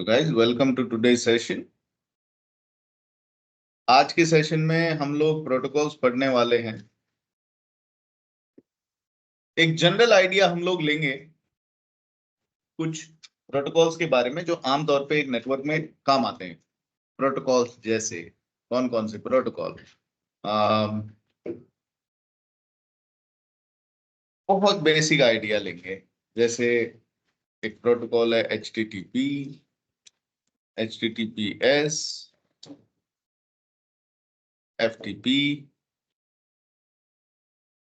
तो guys welcome to today session. आज के सेशन में हम लोग प्रोटोकॉल्स पढ़ने वाले हैं। एक जनरल आइडिया हम लोग लेंगे कुछ प्रोटोकॉल्स के बारे में जो आमतौर पे एक नेटवर्क में काम आते हैं। प्रोटोकॉल्स जैसे कौन कौन से प्रोटोकॉल, बहुत बेसिक आइडिया लेंगे। जैसे एक प्रोटोकॉल है HTTP, HTTPS, FTP,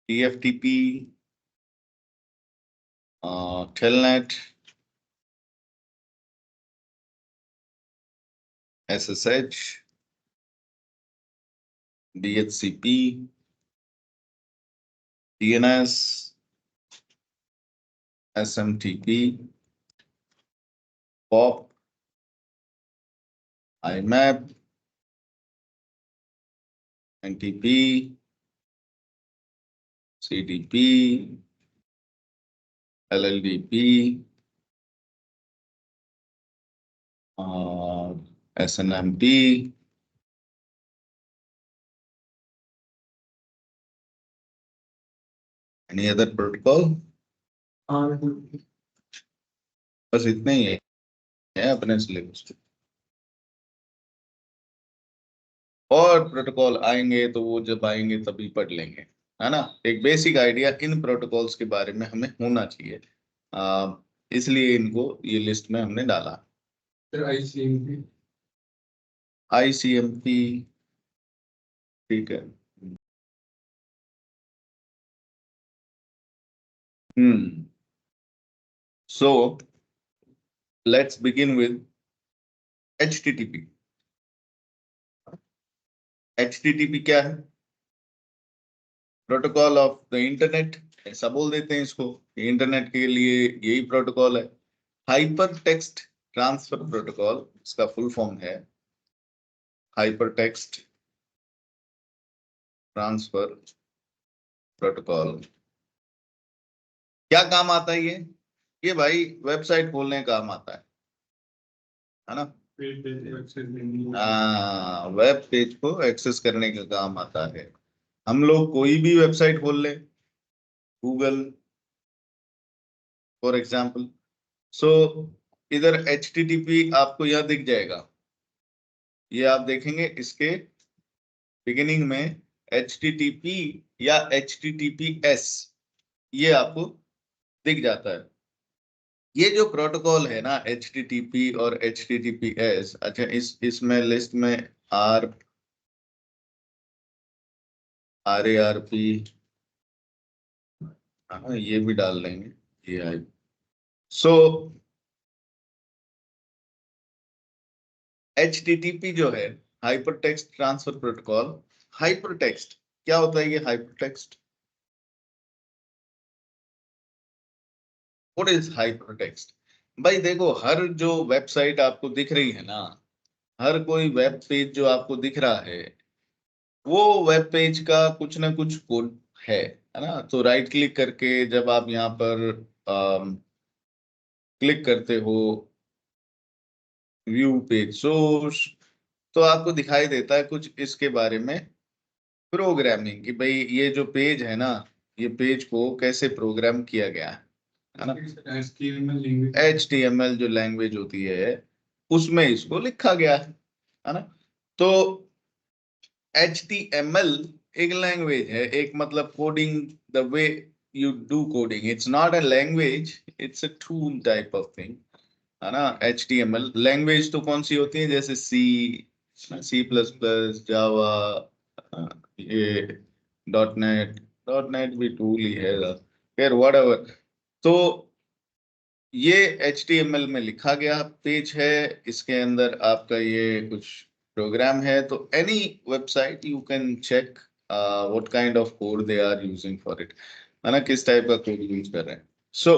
TFTP, telnet, SSH, DHCP, DNS, SMTP, POP, IMAP, NTP, CDP, LLDP और SNMP, any other protocol? बस इतने ही है अपने सिलेबस पे। और प्रोटोकॉल आएंगे तो वो जब आएंगे तभी पढ़ लेंगे, है ना। एक बेसिक आइडिया इन प्रोटोकॉल्स के बारे में हमें होना चाहिए, इसलिए इनको ये लिस्ट में हमने डाला। ICMP ठीक है। So let's begin with HTTP. HTTP क्या है? प्रोटोकॉल ऑफ द इंटरनेट, ऐसा बोल देते हैं इसको। इंटरनेट के लिए यही प्रोटोकॉल है। हाइपर टेक्स्ट ट्रांसफर प्रोटोकॉल, इसका फुल फॉर्म है हाइपर टेक्स्ट ट्रांसफर प्रोटोकॉल। क्या काम आता है ये भाई वेबसाइट खोलने का काम आता है ना। वेब पेज को एक्सेस करने का काम आता है। हम लोग कोई भी वेबसाइट खोल ले, गूगल फॉर एग्जाम्पल, सो इधर HTTP आपको यह दिख जाएगा। ये आप देखेंगे इसके बिगिनिंग में HTTP या HTTPS ये आपको दिख जाता है। ये जो प्रोटोकॉल है ना HTTP और HTTPS, अच्छा इसमें लिस्ट में RARP, हाँ ये भी डाल देंगे ये है। सो HTTP जो है hyper text transfer protocol. Hyper text क्या होता है? ये hyper text, what is hyper text? भाई देखो, हर जो वेबसाइट आपको दिख रही है ना, हर कोई वेब पेज जो आपको दिख रहा है, वो वेब पेज का कुछ ना कुछ कोड है ना। तो राइट क्लिक करके जब आप यहाँ पर क्लिक करते हो व्यू पेज सोर्स, तो आपको दिखाई देता है कुछ इसके बारे में प्रोग्रामिंग की। भाई ये जो पेज है ना, ये पेज को कैसे प्रोग्राम किया गया है ना। HTML जो लैंग्वेज होती है उसमें इसको लिखा गया है ना। तो HTML एक लैंग्वेज है, एक मतलब coding, the way you do coding, it's not a language, it's a tool type of thing, है ना। HTML लैंग्वेज तो कौन सी होती है? जैसे C++, जावा, ये डॉट नेट भी टूल ही है, खैर व्हाटएवर। तो ये HTML में लिखा गया पेज है, इसके अंदर आपका ये कुछ प्रोग्राम है। तो any website you can check what kind of code they are using for it, है ना, किस टाइप का कोड यूज कर रहे हैं। सो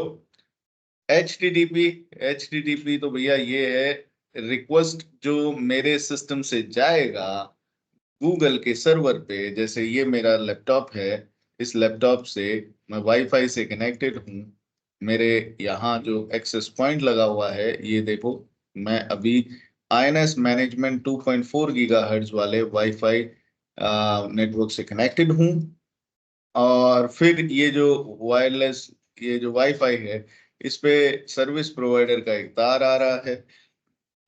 HTTP तो भैया ये है रिक्वेस्ट जो मेरे सिस्टम से जाएगा गूगल के सर्वर पे। जैसे ये मेरा लैपटॉप है, इस लैपटॉप से मैं वाईफाई से कनेक्टेड हूँ। मेरे यहाँ जो एक्सेस पॉइंट लगा हुआ है, ये देखो मैं अभी INS मैनेजमेंट 2.4 गीगाहर्ट्ज वाले वाईफाई नेटवर्क से कनेक्टेड हूँ। और फिर ये जो वायरलेस, ये जो वाईफाई है, इस पे सर्विस प्रोवाइडर का एक तार आ रहा है,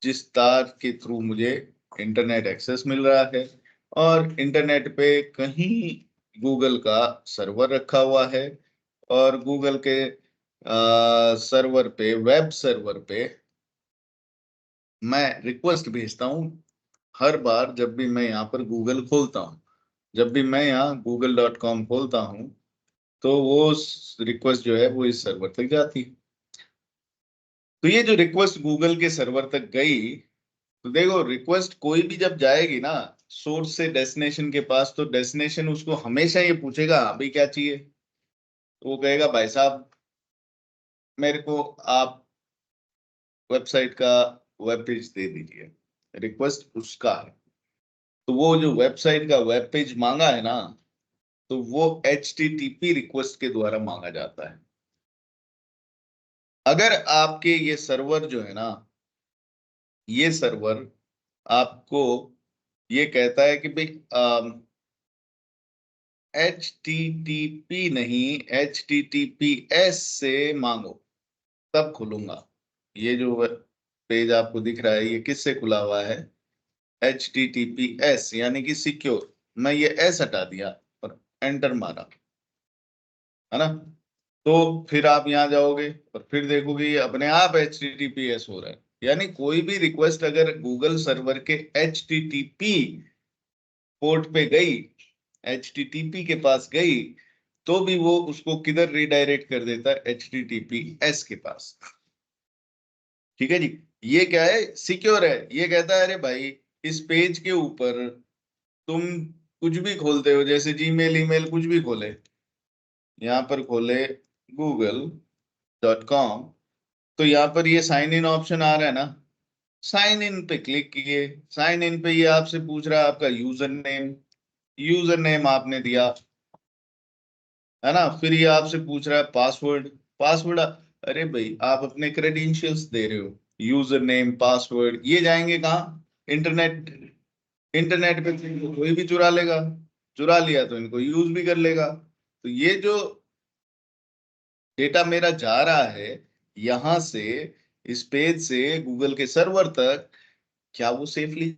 जिस तार के थ्रू मुझे इंटरनेट एक्सेस मिल रहा है। और इंटरनेट पे कहीं गूगल का सर्वर रखा हुआ है, और गूगल के सर्वर पे, वेब सर्वर पे मैं रिक्वेस्ट भेजता हूँ। हर बार जब भी मैं यहाँ पर गूगल खोलता हूँ, जब भी मैं यहाँ google.com खोलता हूँ, तो वो रिक्वेस्ट जो है वो इस सर्वर तक जाती है। तो ये जो रिक्वेस्ट गूगल के सर्वर तक गई, तो देखो रिक्वेस्ट कोई भी जब जाएगी ना सोर्स से डेस्टिनेशन के पास, तो डेस्टिनेशन उसको हमेशा ये पूछेगा अभी क्या चाहिए। तो वो कहेगा भाई साहब मेरे को आप वेबसाइट का वेब पेज दे दीजिए। रिक्वेस्ट उसका है। तो वो जो वेबसाइट का वेब पेज मांगा है ना, तो वो HTTP रिक्वेस्ट के द्वारा मांगा जाता है। अगर आपके ये सर्वर जो है ना, ये सर्वर आपको ये कहता है कि भाई HTTP नहीं, HTTPS से मांगो, तब खुलूंगा। ये जो पेज आपको दिख रहा है, ये किससे खुला हुआ है? HTTPS यानी कि सिक्योर। मैं ये S हटा दिया और एंटर मारा, है ना? तो फिर आप यहाँ जाओगे और फिर देखोगे ये अपने आप HTTPS हो रहा है। यानी कोई भी रिक्वेस्ट अगर गूगल सर्वर के HTTP पोर्ट पे गई, HTTP के पास गई, तो भी वो उसको किधर रिडायरेक्ट कर देता है? HTTPS के पास। ठीक है जी। ये क्या है? सिक्योर है। ये कहता है अरे भाई इस पेज के ऊपर तुम कुछ भी खोलते हो, जैसे जीमेल, ईमेल, कुछ भी खोले, यहाँ पर खोले google.com, तो यहाँ पर ये साइन इन ऑप्शन आ रहा है ना, साइन इन पे क्लिक किए। साइन इन पे ये आपसे पूछ रहा है आपका यूजर नेम, यूजर नेम आपने दिया, है ना? फिर ये आपसे पूछ रहा है पासवर्ड, पासवर्ड। अरे भाई आप अपने क्रेडेंशियल्स दे रहे हो, यूजर नेम, पासवर्ड, ये जाएंगे कहाँ? इंटरनेट। इंटरनेट पे तो इनको कोई भी चुरा लेगा, चुरा लिया तो इनको यूज भी कर लेगा। तो ये जो डेटा मेरा जा रहा है यहां से, इस पेज से गूगल के सर्वर तक, क्या वो सेफली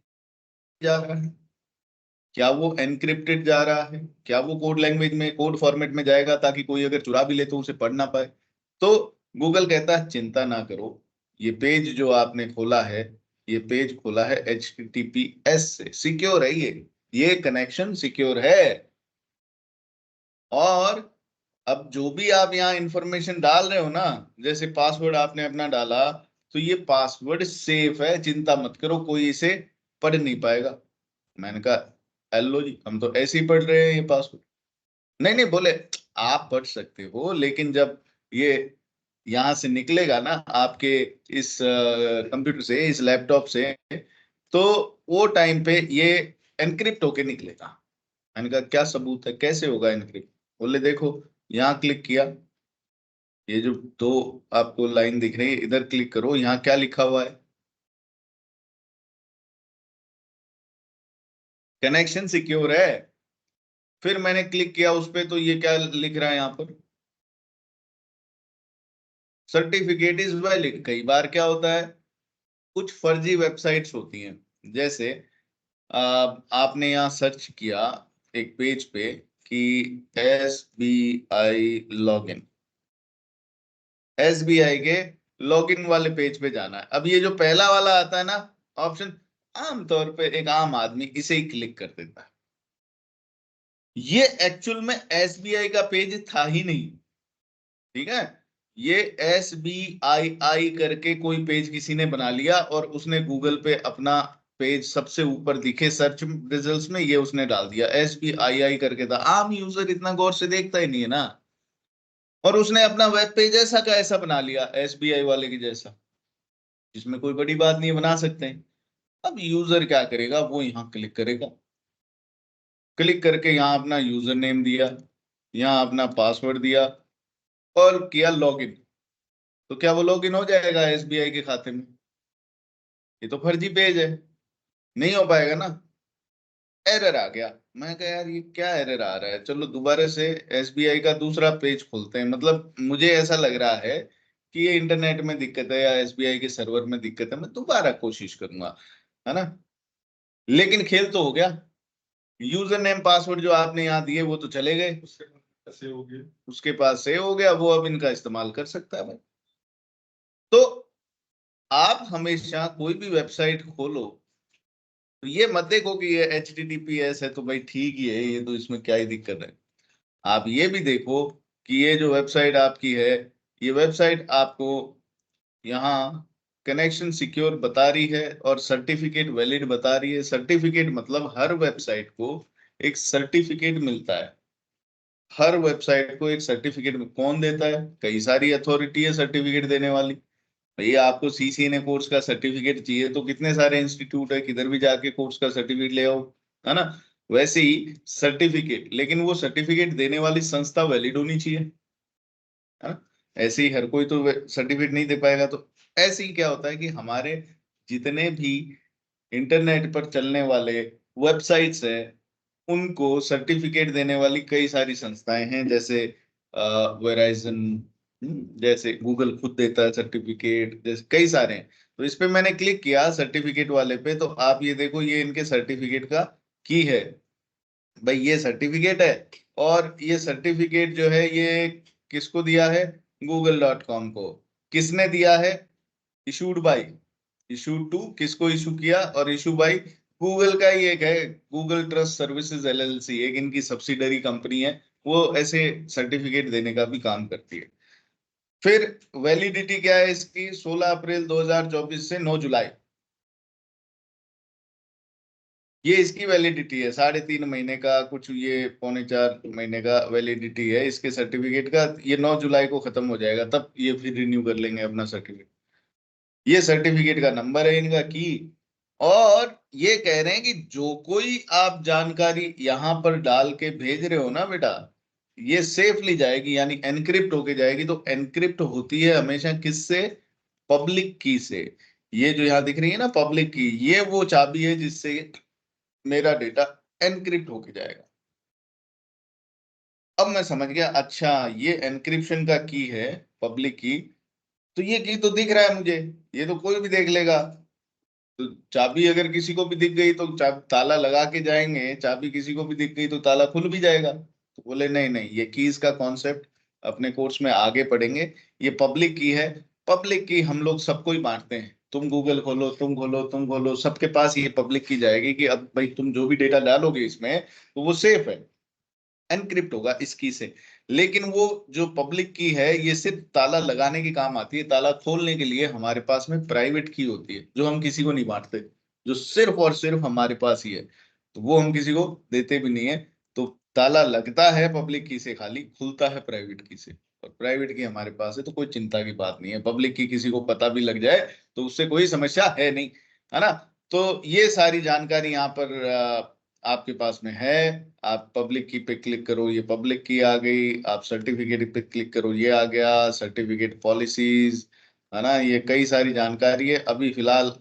जा रहा है? क्या वो एनक्रिप्टेड जा रहा है? क्या वो कोड लैंग्वेज में, कोड फॉर्मेट में जाएगा ताकि कोई अगर चुरा भी ले तो उसे पढ़ ना पाए? तो गूगल कहता है चिंता ना करो, ये पेज जो आपने खोला है, ये पेज खोला है HTTPS से, सिक्योर है ये कनेक्शन सिक्योर है। और अब जो भी आप यहाँ इंफॉर्मेशन डाल रहे हो ना, जैसे पासवर्ड आपने अपना डाला, तो ये पासवर्ड सेफ है, चिंता मत करो, कोई इसे पढ़ नहीं पाएगा। मैंने कहा हेलो जी, हम तो ऐसे ही पढ़ रहे हैं ये पासवर्ड। नहीं नहीं, बोले आप पढ़ सकते हो, लेकिन जब ये यहाँ से निकलेगा ना आपके इस कंप्यूटर से, इस लैपटॉप से, तो वो टाइम पे ये एनक्रिप्ट होके निकलेगा। मैंने कहा क्या सबूत है, कैसे होगा एनक्रिप्ट? बोले देखो, यहाँ क्लिक किया, ये जो दो आपको लाइन दिख रही है, इधर क्लिक करो, यहाँ क्या लिखा हुआ है? कनेक्शन सिक्योर है। फिर मैंने क्लिक किया उस पे, तो ये क्या लिख रहा है यहाँ पर? Certificate is valid. कई बार क्या होता है, कुछ फर्जी वेबसाइट्स होती हैं, जैसे आपने यहाँ सर्च किया एक पेज पे कि SBI लॉगिन, SBI के लॉगिन वाले पेज पे जाना है। अब ये जो पहला वाला आता है ना ऑप्शन, आमतौर पे एक आम आदमी इसे ही क्लिक कर देता है। ये एक्चुअल में SBI का पेज था ही नहीं। ठीक है, ये SBII करके कोई पेज किसी ने बना लिया और उसने गूगल पे अपना पेज सबसे ऊपर दिखे सर्च रिजल्ट्स में, ये उसने डाल दिया, SBII करके था। आम यूजर इतना गौर से देखता ही नहीं है ना, और उसने अपना वेब पेज ऐसा का ऐसा बना लिया SBI वाले की जैसा, जिसमें कोई बड़ी बात नहीं है, बना सकते हैं। अब यूजर क्या करेगा, वो यहाँ क्लिक करेगा, क्लिक करके यहाँ अपना यूजर नेम दिया, यहाँ अपना पासवर्ड दिया, और किया लॉगिन। तो क्या वो लॉगिन हो जाएगा SBI के खाते में? ये तो फर्जी पेज है, नहीं हो पाएगा ना। एरर आ गया, मैं कहा यार ये क्या एरर आ रहा है, चलो दोबारा से एसबीआई का दूसरा पेज खोलते हैं, मतलब मुझे ऐसा लग रहा है कि ये इंटरनेट में दिक्कत है या एसबीआई के सर्वर में दिक्कत है, मैं दोबारा कोशिश करूंगा, है ना। लेकिन खेल तो हो गया, यूजर नेम पासवर्ड जो आपने यहाँ दिए वो तो चले गए, उसके पास सेव हो गया, वो अब इनका इस्तेमाल कर सकता है भाई। तो आप हमेशा कोई भी वेबसाइट खोलो तो ये मत देखो कि ये HTTPS है तो भाई ठीक ही है, ये तो इसमें क्या ही दिक्कत है। आप ये भी देखो कि ये जो वेबसाइट आपकी है, ये वेबसाइट आपको यहाँ कनेक्शन सिक्योर बता रही है और सर्टिफिकेट वैलिड बता रही है। सर्टिफिकेट मतलब हर वेबसाइट को एक सर्टिफिकेट मिलता है, हर वेबसाइट को एक सर्टिफिकेट कौन देता है, कई सारी अथॉरिटी है सर्टिफिकेट देने वाली। भैया आपको CCNA कोर्स का सर्टिफिकेट चाहिए तो कितने सारे इंस्टीट्यूट है, किधर भी जाके कोर्स का सर्टिफिकेट ले आओ, है ना। वैसे ही सर्टिफिकेट, लेकिन वो सर्टिफिकेट देने वाली संस्था वैलिड होनी चाहिए, है ना। ऐसे ही हर कोई तो सर्टिफिकेट नहीं दे पाएगा। तो ऐसे ही क्या होता है कि हमारे जितने भी इंटरनेट पर चलने वाले वेबसाइट्स हैं उनको सर्टिफिकेट देने वाली कई सारी संस्थाएं हैं, जैसे वेराइजन, जैसे गूगल खुद देता है सर्टिफिकेट, जैसे कई सारे हैं। तो इस पे मैंने क्लिक किया सर्टिफिकेट वाले पे, तो आप ये देखो ये इनके सर्टिफिकेट का की है, भाई ये सर्टिफिकेट है। और ये सर्टिफिकेट जो है ये किसको दिया है, google.com को। किसने दिया है, इशूड बाई, इशू टू किसको इशू किया, और इशू बाई गूगल का ही एक है, गूगल ट्रस्ट सर्विसेज LLC, एक इनकी सब्सिडरी कंपनी है, वो ऐसे सर्टिफिकेट देने का भी काम करती है। फिर वैलिडिटी क्या है इसकी, 16 अप्रैल 2024 से 9 जुलाई, ये इसकी वैलिडिटी है। 3.5 महीने का कुछ, ये 3.25 महीने का वैलिडिटी है इसके सर्टिफिकेट का। ये 9 जुलाई को खत्म हो जाएगा, तब ये फिर रिन्यू कर लेंगे अपना सर्टिफिकेट। ये सर्टिफिकेट का नंबर है इनका की। और ये कह रहे हैं कि जो कोई आप जानकारी यहाँ पर डाल के भेज रहे हो ना बेटा, ये सेफली जाएगी, यानी एनक्रिप्ट होके जाएगी। तो एनक्रिप्ट होती है हमेशा किससे, पब्लिक की से। ये जो यहाँ दिख रही है ना पब्लिक की, ये वो चाबी है जिससे मेरा डेटा एनक्रिप्ट होके जाएगा। अब मैं समझ गया, अच्छा ये एनक्रिप्शन का की है, पब्लिक की। तो ये की तो दिख रहा है मुझे, ये तो कोई भी देख लेगा। तो चाबी अगर किसी को भी दिख गई तो ताला लगा के जाएंगे, चाबी किसी को भी दिख गई तो ताला खुल भी जाएगा। तो बोले नहीं नहीं, ये कीज का कॉन्सेप्ट अपने कोर्स में आगे पढ़ेंगे। ये पब्लिक की है, पब्लिक की हम लोग सबको ही बांटते हैं। तुम गूगल खोलो, तुम खोलो, तुम खोलो, सबके पास ये पब्लिक की जाएगी कि अब भाई तुम जो भी डेटा डालोगे इसमें तो वो सेफ है, एनक्रिप्ट होगा इस की से। लेकिन वो जो पब्लिक की है ये सिर्फ ताला लगाने के काम आती है, ताला खोलने के लिए हमारे पास में प्राइवेट की होती है जो हम किसी को नहीं बांटते, जो सिर्फ और सिर्फ हमारे पास ही है, तो वो हम किसी को देते भी नहीं है। तो ताला लगता है पब्लिक की से, खाली खुलता है प्राइवेट की से। और प्राइवेट की हमारे पास है तो कोई चिंता की बात नहीं है, पब्लिक की किसी को पता भी लग जाए तो उससे कोई समस्या है नहीं, है ना। तो ये सारी जानकारी यहाँ पर आपके पास में है। आप पब्लिक की पे क्लिक करो, ये पब्लिक की आ गई। आप सर्टिफिकेट पे क्लिक करो, ये आ गया सर्टिफिकेट पॉलिसीज, है ना। ये कई सारी जानकारी है, अभी फिलहाल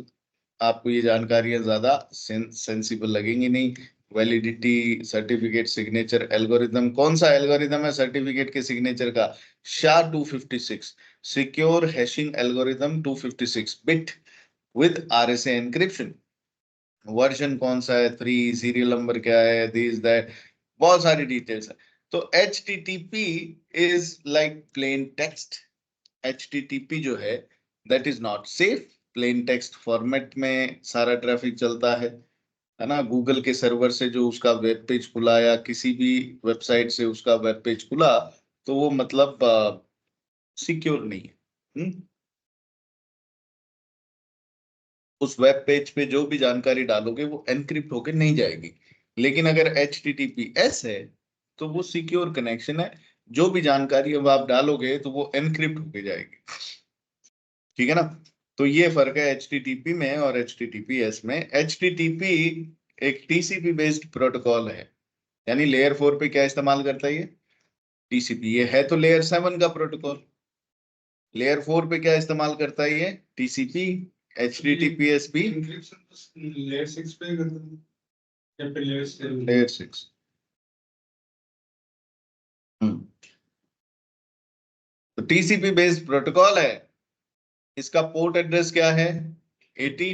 आपको ये जानकारियां ज्यादा सेंसिबल लगेंगी नहीं। वैलिडिटी, सर्टिफिकेट सिग्नेचर एल्गोरिदम, कौन सा एल्गोरिदम है सर्टिफिकेट के सिग्नेचर का, SHA-256, secure hashing algorithm 256 bit with RSA encryption. Version कौन सा है, 3, सीरियल नंबर क्या है, दिस दैट, बहुत सारी डिटेल्स है। तो HTTP is like plain text. HTTP जो है is not safe. Plain text format में सारा ट्रैफिक चलता है ना। गूगल के सर्वर से जो उसका वेब पेज खुला या किसी भी वेबसाइट से उसका वेब पेज खुला तो वो मतलब सिक्योर नहीं है। उस वेब पेज पे जो भी जानकारी डालोगे वो एनक्रिप्ट होके नहीं जाएगी। लेकिन अगर HTTPS है तो वो सिक्योर कनेक्शन है, जो भी जानकारी अब आप डालोगे तो वो एनक्रिप्ट होके जाएगी, ठीक है ना। तो ये फर्क है HTTP में और HTTPS में। HTTP एक TCP बेस्ड प्रोटोकॉल है, यानी लेयर 4 पे क्या इस्तेमाल करता है ये, TCP। ये है तो लेयर 7 का प्रोटोकॉल, लेयर 4 पे क्या इस्तेमाल करता है ये, TCP। HTTPS भी लेयर 6 पे करते हैं या फिर लेयर 6। तो TCP बेस्ड प्रोटोकॉल है, इसका पोर्ट एड्रेस क्या है 80।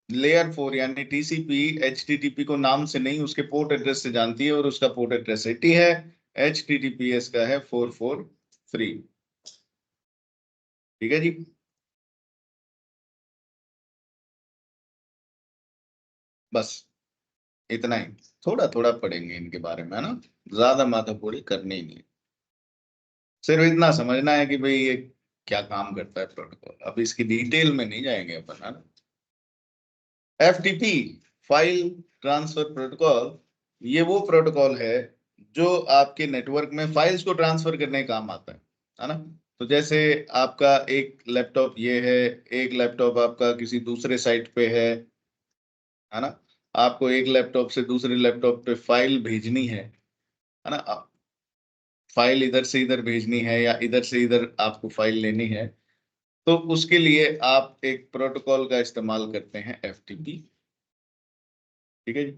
लेयर 4 यानी TCP HTTP को नाम से नहीं उसके पोर्ट एड्रेस से जानती है और उसका पोर्ट एड्रेस 80 है। HTTPS का है 443। ठीक है जी। बस इतना ही, थोड़ा थोड़ा पढ़ेंगे इनके बारे में, है ना, ज्यादा माथापौड़ी करनी ही नहीं। सिर्फ इतना समझना है कि भाई ये क्या काम करता है प्रोटोकॉल, अब इसकी डिटेल में नहीं जाएंगे अपन, है ना। FTP फाइल ट्रांसफर प्रोटोकॉल, ये वो प्रोटोकॉल है जो आपके नेटवर्क में फाइल्स को ट्रांसफर करने का काम आता है ना। तो जैसे आपका एक लैपटॉप ये है, एक लैपटॉप आपका किसी दूसरे साइट पे है ना। आपको एक लैपटॉप से दूसरे लैपटॉप पे फाइल भेजनी है ना। फाइल इधर से इधर भेजनी है या इधर से इधर आपको फाइल लेनी है, तो उसके लिए आप एक प्रोटोकॉल का इस्तेमाल करते हैं FTP। ठीक है जी,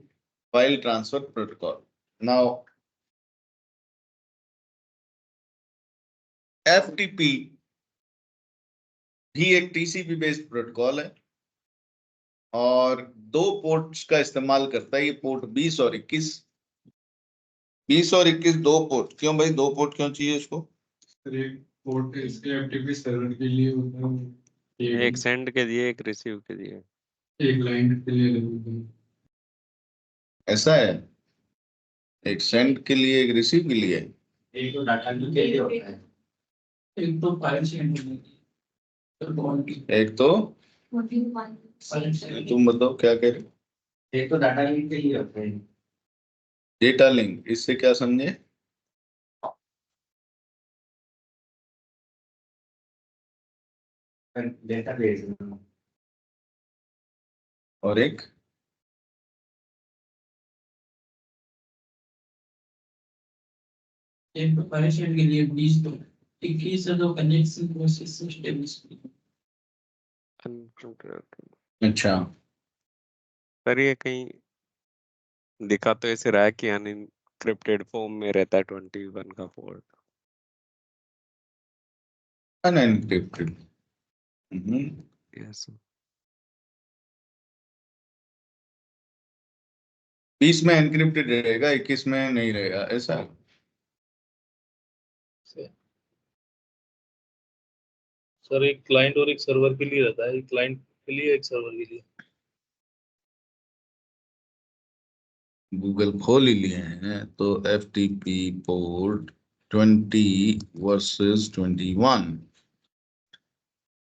file transfer protocol. Now FTP भी एक TCP बेस्ड प्रोटोकॉल है और दो पोर्ट्स का इस्तेमाल करता है। ये पोर्ट 20 और 21, 20 और 21 दो पोर्ट। क्यों भाई दो पोर्ट क्यों चाहिए इसको? एक पोर्ट इसके FTP सर्वर के लिए होता है, एक सेंड के लिए एक रिसीव के लिए। एक लाइन के लिए अलग होता है। ऐसा है, एक सेंड के लिए एक रिसीव के लिए। एक तो डाटा के लिए होता है, एक तो फाइल सेंड होने के लिए, एक तो फाइल सेंड, तुम बताओ क्या कह रहे हो? एक तो डाटा लिंक के लिए होता है। डेटा लिंक, इससे क्या समझे? डेटा भेजना। और एक एक तो फाइल सेंड के लिए 20 तो 21 है तो कनेक्शन प्रोसेस सिस्टम। अच्छा, सर ये कहीं दिखा तो ऐसे रहा है कि अनइनक्रिप्टेड फॉर्म में रहता है 21 का पोर्ट। अनएनक्रिप्टेड। यस 20 में एनक्रिप्टेड रहेगा, 21 में नहीं रहेगा, ऐसा? सर एक क्लाइंट और एक सर्वर के लिए रहता है, एक क्लाइंट के लिए एक सर्वर के लिए। गूगल खोल ही लिए हैं तो FTP पोर्ट 20 वर्सेस 21।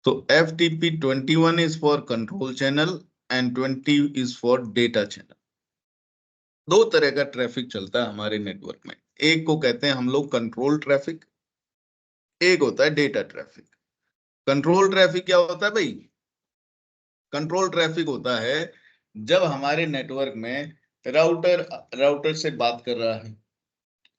तो FTP 21 is for control channel and 20 is for data channel. दो तरह का ट्रैफिक चलता है हमारे नेटवर्क में, एक को कहते हैं हम लोग कंट्रोल ट्रैफिक, एक होता है डेटा ट्रैफिक। कंट्रोल ट्रैफिक क्या होता है भाई? कंट्रोल ट्रैफिक होता है जब हमारे नेटवर्क में राउटर राउटर से बात कर रहा है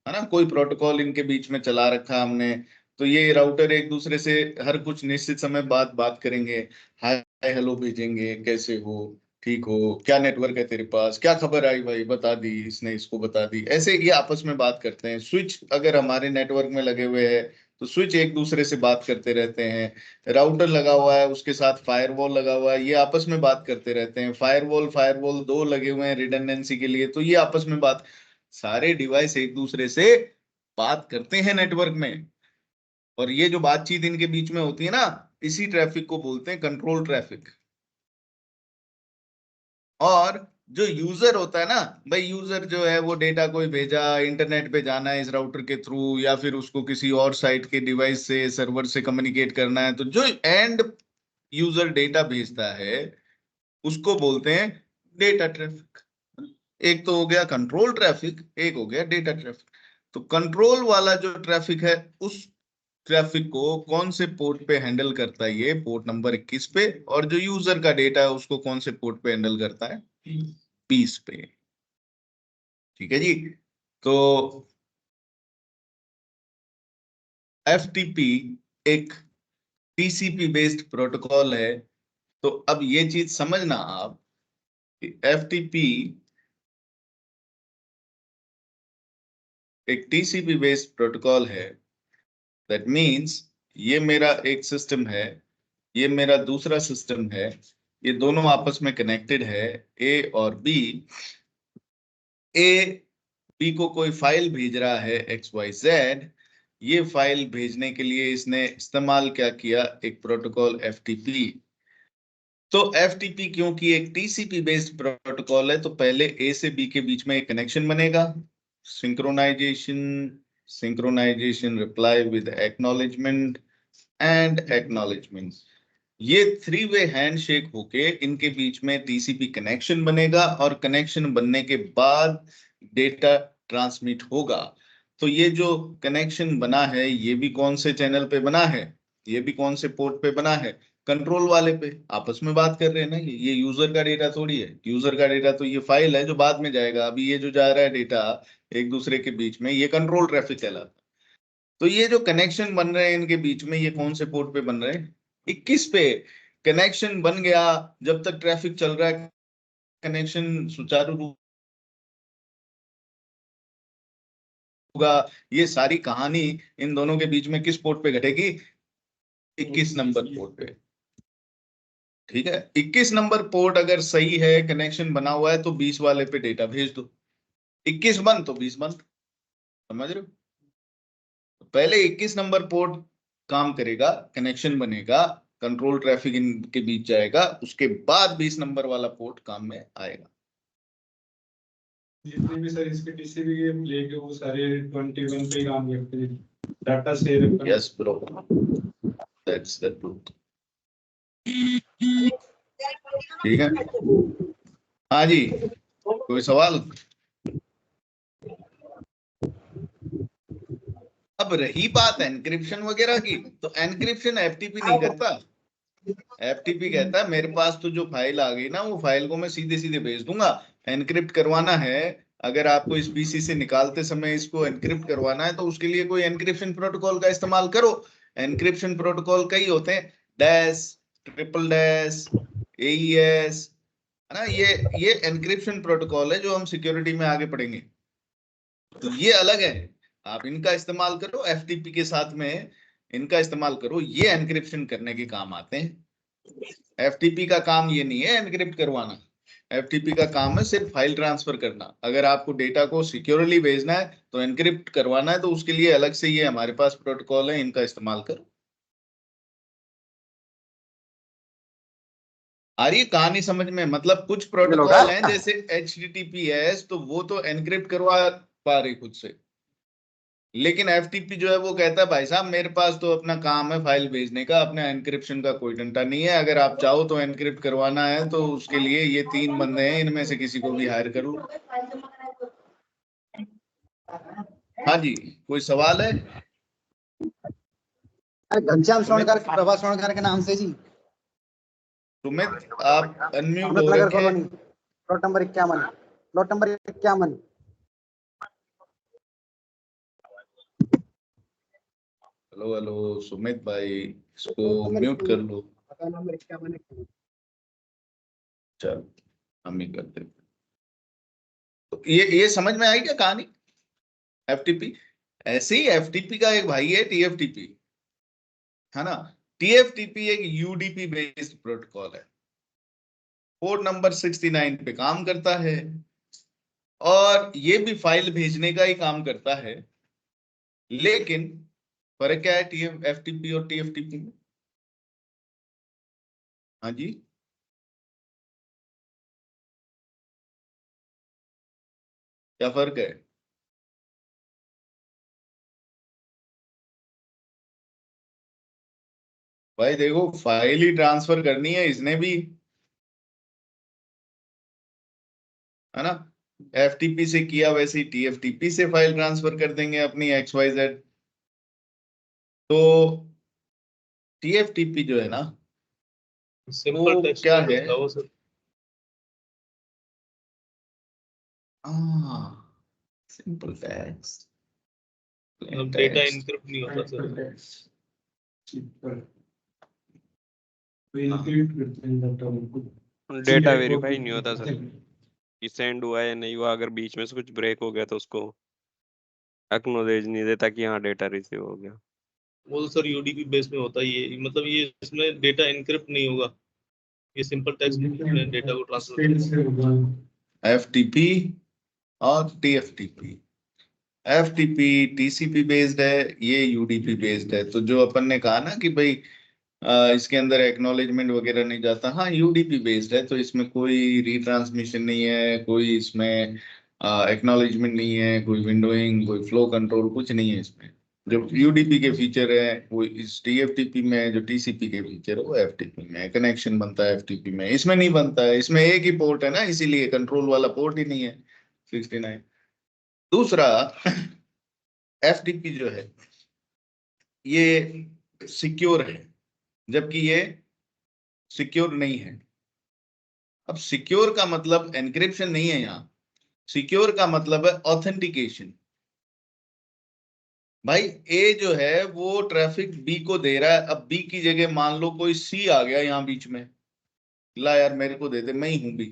ना, कोई प्रोटोकॉल इनके बीच में चला रखा है हमने, तो ये राउटर एक दूसरे से हर कुछ निश्चित समय बाद बात करेंगे, हाय हेलो भेजेंगे, कैसे हो, ठीक हो, क्या नेटवर्क है तेरे पास, क्या खबर आई भाई, बता दी, इसने इसको बता दी, ऐसे ये आपस में बात करते हैं। स्विच अगर हमारे नेटवर्क में लगे हुए हैं तो स्विच एक दूसरे से बात करते रहते हैं। राउटर लगा हुआ है उसके साथ फायरवॉल लगा हुआ है, ये आपस में बात करते रहते हैं। फायरवॉल फायरवॉल दो लगे हुए हैं रिडंडेंसी के लिए, तो ये आपस में बात, सारे डिवाइस एक दूसरे से बात करते हैं नेटवर्क में। और ये जो बातचीत इनके बीच में होती है ना, इसी ट्रैफिक को बोलते हैं कंट्रोल ट्रैफिक। और जो यूजर होता है ना भाई, यूजर जो है वो डेटा कोई भेजा, इंटरनेट पे जाना है इस राउटर के थ्रू, या फिर उसको किसी और साइट के डिवाइस से सर्वर से कम्युनिकेट करना है, तो जो एंड यूजर डेटा भेजता है उसको बोलते हैं डेटा ट्रैफिक। एक तो हो गया कंट्रोल ट्रैफिक, एक हो गया डेटा ट्रैफिक। तो कंट्रोल वाला जो ट्रैफिक है उस ट्रैफिक को कौन से पोर्ट पे हैंडल करता है? ये पोर्ट नंबर 21 पे। और जो यूजर का डेटा है उसको कौन से पोर्ट पे हैंडल करता है? 20 पे। ठीक है जी। तो FTP एक TCP बेस्ड प्रोटोकॉल है तो अब ये चीज समझना आप, FTP एक TCP बेस्ड प्रोटोकॉल है। दैट मीन्स ये मेरा एक सिस्टम है, ये मेरा दूसरा सिस्टम है, ये दोनों आपस में कनेक्टेड है, A और B। A B को कोई फाइल भेज रहा है XYZ, ये फाइल भेजने के लिए इसने इस्तेमाल क्या किया, एक प्रोटोकॉल FTP। तो FTP क्योंकि एक TCP बेस्ड प्रोटोकॉल है, तो पहले A से B के बीच में एक कनेक्शन बनेगा, synchronization reply with acknowledgement and acknowledgement. ये 3 वे हैंडशेक होके इनके बीच में TCP कनेक्शन बनेगा, और कनेक्शन बनने के बाद डेटा ट्रांसमिट होगा। तो ये जो कनेक्शन बना है, ये भी कौन से चैनल पे बना है, ये भी कौन से पोर्ट पे बना है, कंट्रोल वाले पे। आपस में बात कर रहे हैं ना, ये यूजर का डेटा थोड़ी है। यूजर का डेटा तो ये फाइल है जो बाद में जाएगा। अभी ये जो जा रहा है डेटा एक दूसरे के बीच में, ये कंट्रोल ट्रैफिक कहलाता है। तो ये जो कनेक्शन बन रहे हैं इनके बीच में, ये कौन से पोर्ट पे बन रहे हैं, 21 पे। कनेक्शन बन गया, जब तक ट्रैफिक चल रहा है कनेक्शन सुचारू रूप होगा। ये सारी कहानी इन दोनों के बीच में किस पोर्ट पे घटेगी, 21 नंबर पोर्ट पे। ठीक है, 21 नंबर पोर्ट अगर सही है, कनेक्शन बना हुआ है, तो 20 वाले पे डेटा भेज दो। 21 बंद तो 20 बंद, समझ रहे हो। पहले 21 नंबर पोर्ट काम करेगा, कनेक्शन बनेगा, कंट्रोल ट्रैफिक इनके बीच जाएगा, उसके बाद 20 नंबर वाला पोर्ट काम में आएगा। जितने भी सर इसके टीसीपी के लेके वो सारे 21 पे काम करते हैं, data share. Yes bro, that's the truth. ठीक है, हाँ जी, कोई सवाल। अब रही बात एनक्रिप्शन वगैरह की, तो एनक्रिप्शन FTP नहीं करता। FTP कहता है मेरे पास तो जो फाइल आ गई ना, वो फाइल को मैं सीधे सीधे भेज दूंगा। एनक्रिप्ट करवाना है, अगर आपको इस PC से निकालते समय इसको एनक्रिप्ट करवाना है, तो उसके लिए कोई एनक्रिप्शन प्रोटोकॉल का इस्तेमाल करो। एनक्रिप्शन प्रोटोकॉल कई होते हैं, डैश, ट्रिपल डैश, AES, है ना। ये एनक्रिप्शन प्रोटोकॉल है जो हम सिक्योरिटी में आगे पढ़ेंगे, तो ये अलग है। आप इनका इस्तेमाल करो, FTP के साथ में इनका इस्तेमाल करो, ये एनक्रिप्शन करने के काम आते हैं। FTP का काम ये नहीं है एनक्रिप्ट करवाना, FTP का काम है सिर्फ फाइल ट्रांसफर करना। अगर आपको डेटा को सिक्योरली भेजना है तो एनक्रिप्ट करवाना है, तो उसके लिए अलग से ये हमारे पास प्रोटोकॉल है, इनका इस्तेमाल करो। आ रही है कहानी समझ में। मतलब कुछ प्रोटोकॉल हैं जैसे HTTPS, तो वो तो एनक्रिप्ट करवा पा रही खुद से, लेकिन FTP जो है वो कहता है भाई साहब मेरे पास तो अपना काम है फाइल भेजने का, अपना एनक्रिप्शन का कोई डंडा नहीं है। अगर आप चाहो तो एनक्रिप्ट करवाना है तो उसके लिए ये 3 बंदे हैं, इनमें से किसी को भी हायर करो। हाँ जी, कोई सवाल है। घनश्याम सोनकर, प्रभा सोनकर के नाम से जी। सुमित आप अनम्यूट हो नगर रखे कॉलोनी, हैं। Plot number 51, plot number 51। Hello hello Sumit भाई, इसको म्यूट कर लो। नंबर 51 है। चल हम ही करते हैं। तो ये समझ में आई क्या कहानी। FTP ऐसे ही FTP का एक भाई है TFTP, है ना। TFTP एक UDP बेस्ड प्रोटोकॉल है, पोर्ट नंबर 69 पे काम करता है, और ये भी फाइल भेजने का ही काम करता है। लेकिन फर्क क्या है FTP और TFTP में। हाँ जी, क्या फर्क है। भाई देखो, फाइल ही ट्रांसफर करनी है इसने भी, है ना। FTP से किया वैसे ही TFTP से फाइल ट्रांसफर कर देंगे अपनी XYZ। तो TFTP जो है ना, सिंपल वो टेक्स्ट क्या में है, होता है वो सर। सिंपल टेक्स्ट, मतलब डेटा इनक्रिप्ट नहीं होता सर। तो इनक्रिप्ट करते हैं डाटा को। डेटा वेरीफाई नहीं होता सर कि सेंड हुआ है या नहीं हुआ, अगर बीच में से कुछ ब्रेक हो गया तो उसको एक्नॉलेज नहीं देता कि हाँ डेटा रिसीव हो गया। वो तो सर यूडीपी बेस में होता है ये, मतलब ये इसमें डेटा इनक्रिप्ट नहीं होगा, ये सिंपल टेक्स्ट में डेटा को ट्रांसफर करेगा। FTP और TFTP। FTP TCP बेस्ड है, ये UDP बेस्ड है। तो जो अपन ने कहा ना कि भाई इसके अंदर एक्नॉलेजमेंट वगैरह नहीं जाता, हाँ UDP बेस्ड है, तो इसमें कोई रिट्रांसमिशन नहीं है, कोई इसमें एक्नॉलेजमेंट नहीं है, कोई विंडोइंग, कोई फ्लो कंट्रोल, कुछ नहीं है इसमें। जो UDP के फीचर है वो इस TFTP में है, जो TCP के फीचर है वो FTP में है। कनेक्शन बनता है FTP में, इसमें नहीं बनता है। इसमें एक ही पोर्ट है ना, इसीलिए कंट्रोल वाला पोर्ट ही नहीं है 69। दूसरा FTP जो है ये सिक्योर है, जबकि ये सिक्योर नहीं है। अब सिक्योर का मतलब एनक्रिप्शन नहीं है यहाँ, सिक्योर का मतलब है ऑथेंटिकेशन। भाई ए जो है वो ट्रैफिक बी को दे रहा है, अब बी की जगह मान लो कोई सी आ गया यहाँ बीच में, ला यार मेरे को दे दे, मैं ही हूं बी।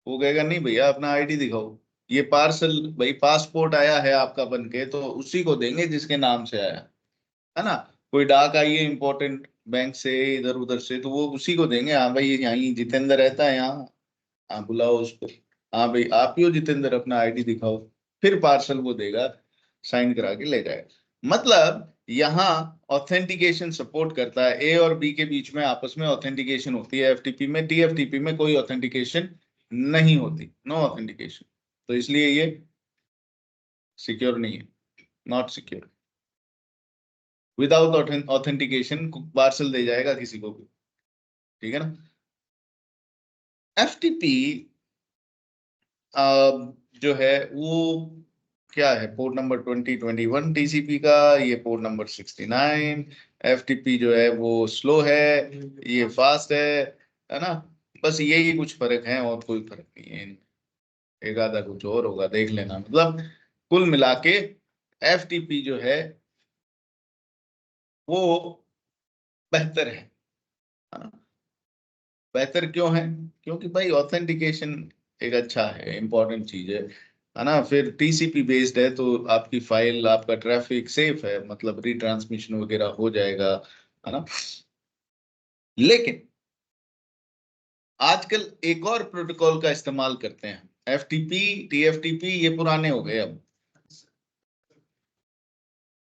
वो कहेगा नहीं भैया अपना आईडी दिखाओ, ये पार्सल भाई पासपोर्ट आया है आपका बन के तो उसी को देंगे जिसके नाम से आया है ना। कोई डाक आई है इंपॉर्टेंट बैंक से इधर उधर से, तो वो उसी को देंगे। हाँ भाई यहाँ जितेंद्र रहता है यहाँ, हाँ बुलाओ उसको, हाँ भाई आप ही हो जितेंद्र, अपना आईडी दिखाओ, फिर पार्सल वो देगा, साइन करा के ले जाएगा। मतलब यहाँ ऑथेंटिकेशन सपोर्ट करता है, ए और बी के बीच में आपस में ऑथेंटिकेशन होती है FTP में। TFTP में कोई ऑथेंटिकेशन नहीं होती, नो ऑथेंटिकेशन, तो इसलिए ये सिक्योर नहीं है, not secure. Without authentication parcel दे जाएगा किसी को भी, ठीक है ना। FTP जो है वो क्या है, पोर्ट नंबर 2021 TCP का, ये पोर्ट नंबर 69। FTP जो है वो स्लो है, ये फास्ट है ना। बस यही कुछ फर्क है और कोई फर्क नहीं है इनमें। एक आधा कुछ और होगा देख लेना। मतलब कुल मिला के FTP जो है वो बेहतर है ना। बेहतर क्यों है, क्योंकि भाई ऑथेंटिकेशन एक अच्छा है, इंपॉर्टेंट चीज है ना। फिर TCP बेस्ड है तो आपकी फाइल, आपका ट्रैफिक सेफ है, मतलब रिट्रांसमिशन वगैरह हो जाएगा, है ना। लेकिन आजकल एक और प्रोटोकॉल का इस्तेमाल करते हैं, FTP TFTP, ये पुराने हो गए अब,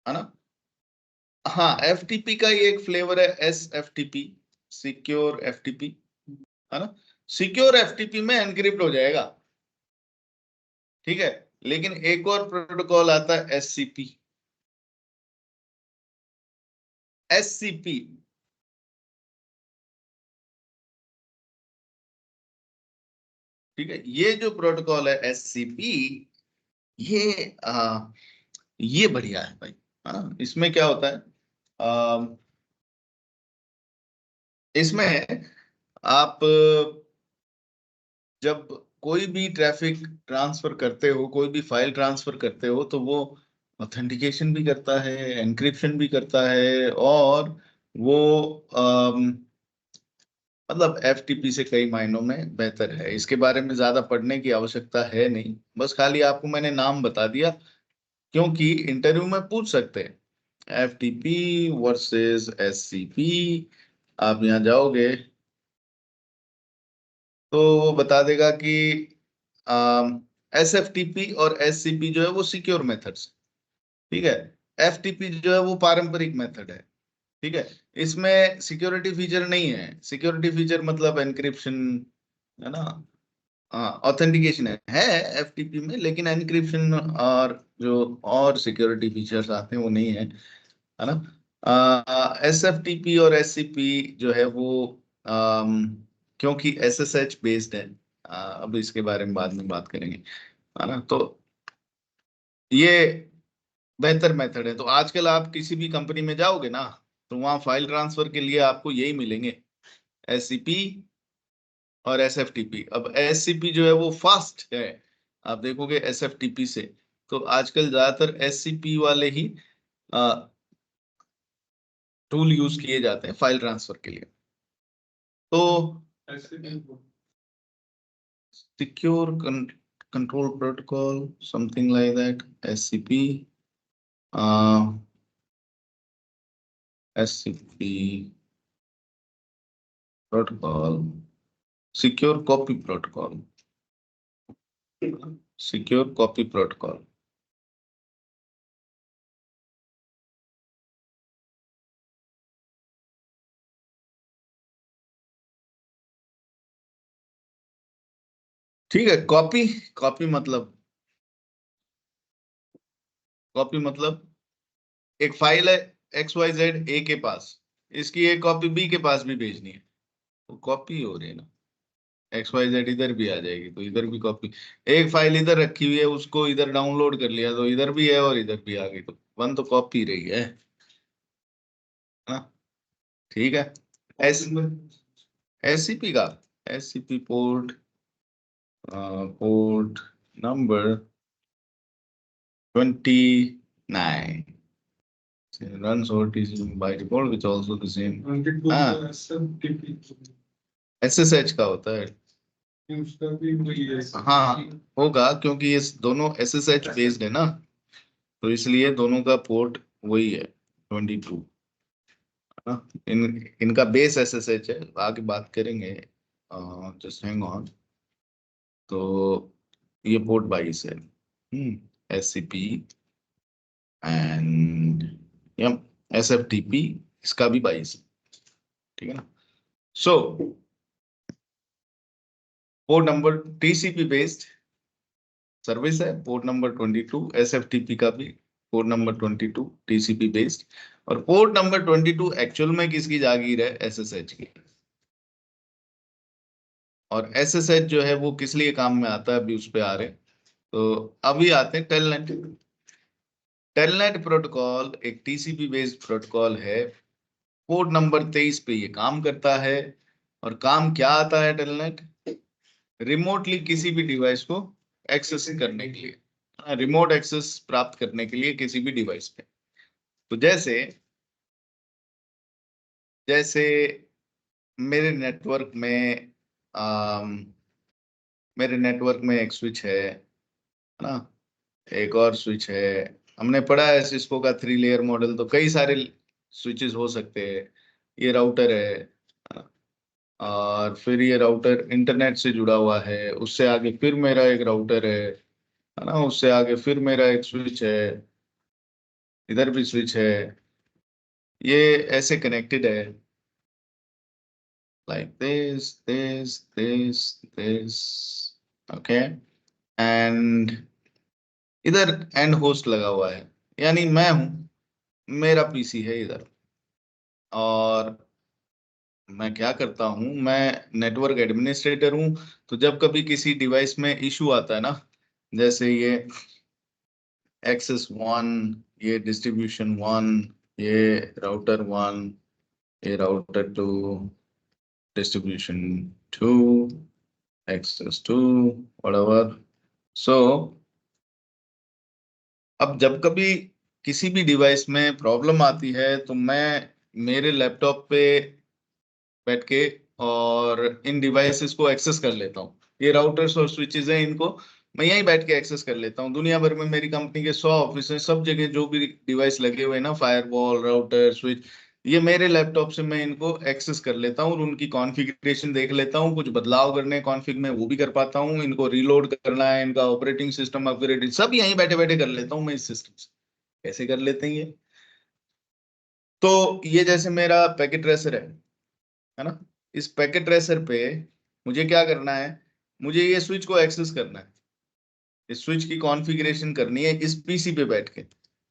है ना। हाँ FTP का ये एक फ्लेवर है SFTP, सिक्योर FTP, है ना। सिक्योर FTP में एनक्रिप्ट हो जाएगा, ठीक है। लेकिन एक और प्रोटोकॉल आता है SCP। SCP ठीक है, ये जो प्रोटोकॉल है SCP, ये ये बढ़िया है भाई, है ना। इसमें क्या होता है, इसमें आप जब कोई भी ट्रैफिक ट्रांसफर करते हो, कोई भी फाइल ट्रांसफर करते हो, तो वो ऑथेंटिकेशन भी करता है, एनक्रिप्शन भी करता है, और वो मतलब FTP से कई मायनों में बेहतर है। इसके बारे में ज्यादा पढ़ने की आवश्यकता है नहीं, बस खाली आपको मैंने नाम बता दिया, क्योंकि इंटरव्यू में पूछ सकते हैं FTP वर्सेस SCP। आप यहाँ जाओगे तो वो बता देगा कि SFTP और SCP जो है वो सिक्योर मेथड्स, ठीक है। FTP जो है वो पारंपरिक मेथड है, ठीक है। इसमें सिक्योरिटी फीचर नहीं है। सिक्योरिटी फीचर मतलब एनक्रिप्शन, है ना, ऑथेंटिकेशन है FTP में, लेकिन एनक्रिप्शन और जो और सिक्योरिटी फीचर्स आते हैं वो नहीं है ना। SFTP और SCP जो है वो क्योंकि SSH बेस्ड है, अब इसके बारे में बाद में बात करेंगे, है ना। तो ये बेहतर मेथड है। तो आजकल आप किसी भी कंपनी में जाओगे ना, तो वहाँ फाइल ट्रांसफर के लिए आपको यही मिलेंगे, SCP और SFTP। अब SCP जो है वो फास्ट है, आप देखोगे SFTP से। तो आजकल ज्यादातर SCP वाले ही टूल यूज किए जाते हैं फाइल ट्रांसफर के लिए। तो SCP secure control protocol, something like that, SCP, SCP protocol, secure copy protocol, secure copy protocol. ठीक है, कॉपी कॉपी मतलब एक फाइल है XYZ A के पास, इसकी एक कॉपी B के पास भी भेजनी है, तो कॉपी हो रही है ना। XYZ इधर भी आ जाएगी तो इधर भी कॉपी, एक फाइल इधर रखी हुई है उसको इधर डाउनलोड कर लिया तो इधर भी है और इधर भी आ गई, तो वन तो कॉपी रही है ना। ठीक है, SCP का SCP port number 29 runs OTC by default, which also the same. 22 हाँ। SFTP SSH का होता है। उसका भी वही है। हाँ होगा, क्योंकि ये दोनों SSH बेस्ड है ना, तो इसलिए दोनों का पोर्ट वही है 22। इनका बेस SSH है, आगे बात करेंगे, जस्ट हैंग ऑन। तो ये पोर्ट 22 है, SCP एंड SFTP इसका भी 22 है, ठीक है ना। So port number TCP based service है, पोर्ट नंबर 22, SFTP का भी पोर्ट नंबर 22 TCP बेस्ड, और पोर्ट नंबर 22 एक्चुअल में किसकी जागीर है, SSH की। और SSH जो है वो किस लिए काम में आता है, अभी उस पे आ रहे हैं। तो अभी आते हैं टेलनेट। टेलनेट प्रोटोकॉल एक TCP बेस्ड प्रोटोकॉल है, पोर्ट नंबर 23 पे ये काम करता है। और काम क्या आता है टेलनेट, रिमोटली किसी भी डिवाइस को एक्सेस करने के लिए, रिमोट एक्सेस प्राप्त करने के लिए किसी भी डिवाइस पे। तो जैसे मेरे नेटवर्क में एक स्विच है ना, एक और स्विच है। हमने पढ़ा है सिस्को का 3 लेयर मॉडल, तो कई सारे स्विचेस हो सकते हैं। ये राउटर है और फिर ये राउटर इंटरनेट से जुड़ा हुआ है, उससे आगे फिर मेरा एक राउटर है ना, उससे आगे फिर मेरा एक स्विच है, इधर भी स्विच है। ये ऐसे कनेक्टेड है, like this, okay, and इधर एंड होस्ट लगा हुआ है, यानी मैं हूं, मेरा पीसी है इधर, और मैं क्या करता हूं, मैं नेटवर्क एडमिनिस्ट्रेटर हूं। तो जब कभी किसी डिवाइस में इशू आता है ना, जैसे ये एक्सेस 1, ये डिस्ट्रीब्यूशन 1, ये राउटर 1, ये router 2, distribution 2, access to whatever. So अब जब कभी किसी भी डिवाइस में प्रॉब्लम आती है तो मैं मेरे लैपटॉप पे बैठ के और इन डिवाइसेस को एक्सेस कर लेता हूँ। ये राउटर्स और स्विचेस हैं, इनको मैं यहीं बैठ के एक्सेस कर लेता हूँ। दुनिया भर में मेरी कंपनी के 100 ऑफिस हैं, सब जगह जो भी डिवाइस लगे हुए हैं ना, फायरवॉल, राउटर, स्विच, ये मेरे लैपटॉप से मैं इनको एक्सेस कर लेता हूँ और उनकी कॉन्फ़िगरेशन देख लेता हूँ। कुछ बदलाव करने कॉन्फ़िग में वो भी कर पाता हूँ, इनको रीलोड करना है, इनका ऑपरेटिंग सिस्टम अपग्रेड, सब यहीं बैठे बैठे कर लेता हूँ मैं इस सिस्टम से। कैसे कर लेते हैं ये, तो ये जैसे मेरा पैकेट ट्रेसर है ना, इस पैकेट ट्रेसर पे मुझे क्या करना है, मुझे ये स्विच को एक्सेस करना है, इस स्विच की कॉन्फ़िगरेशन करनी है इस पीसी पे बैठ के।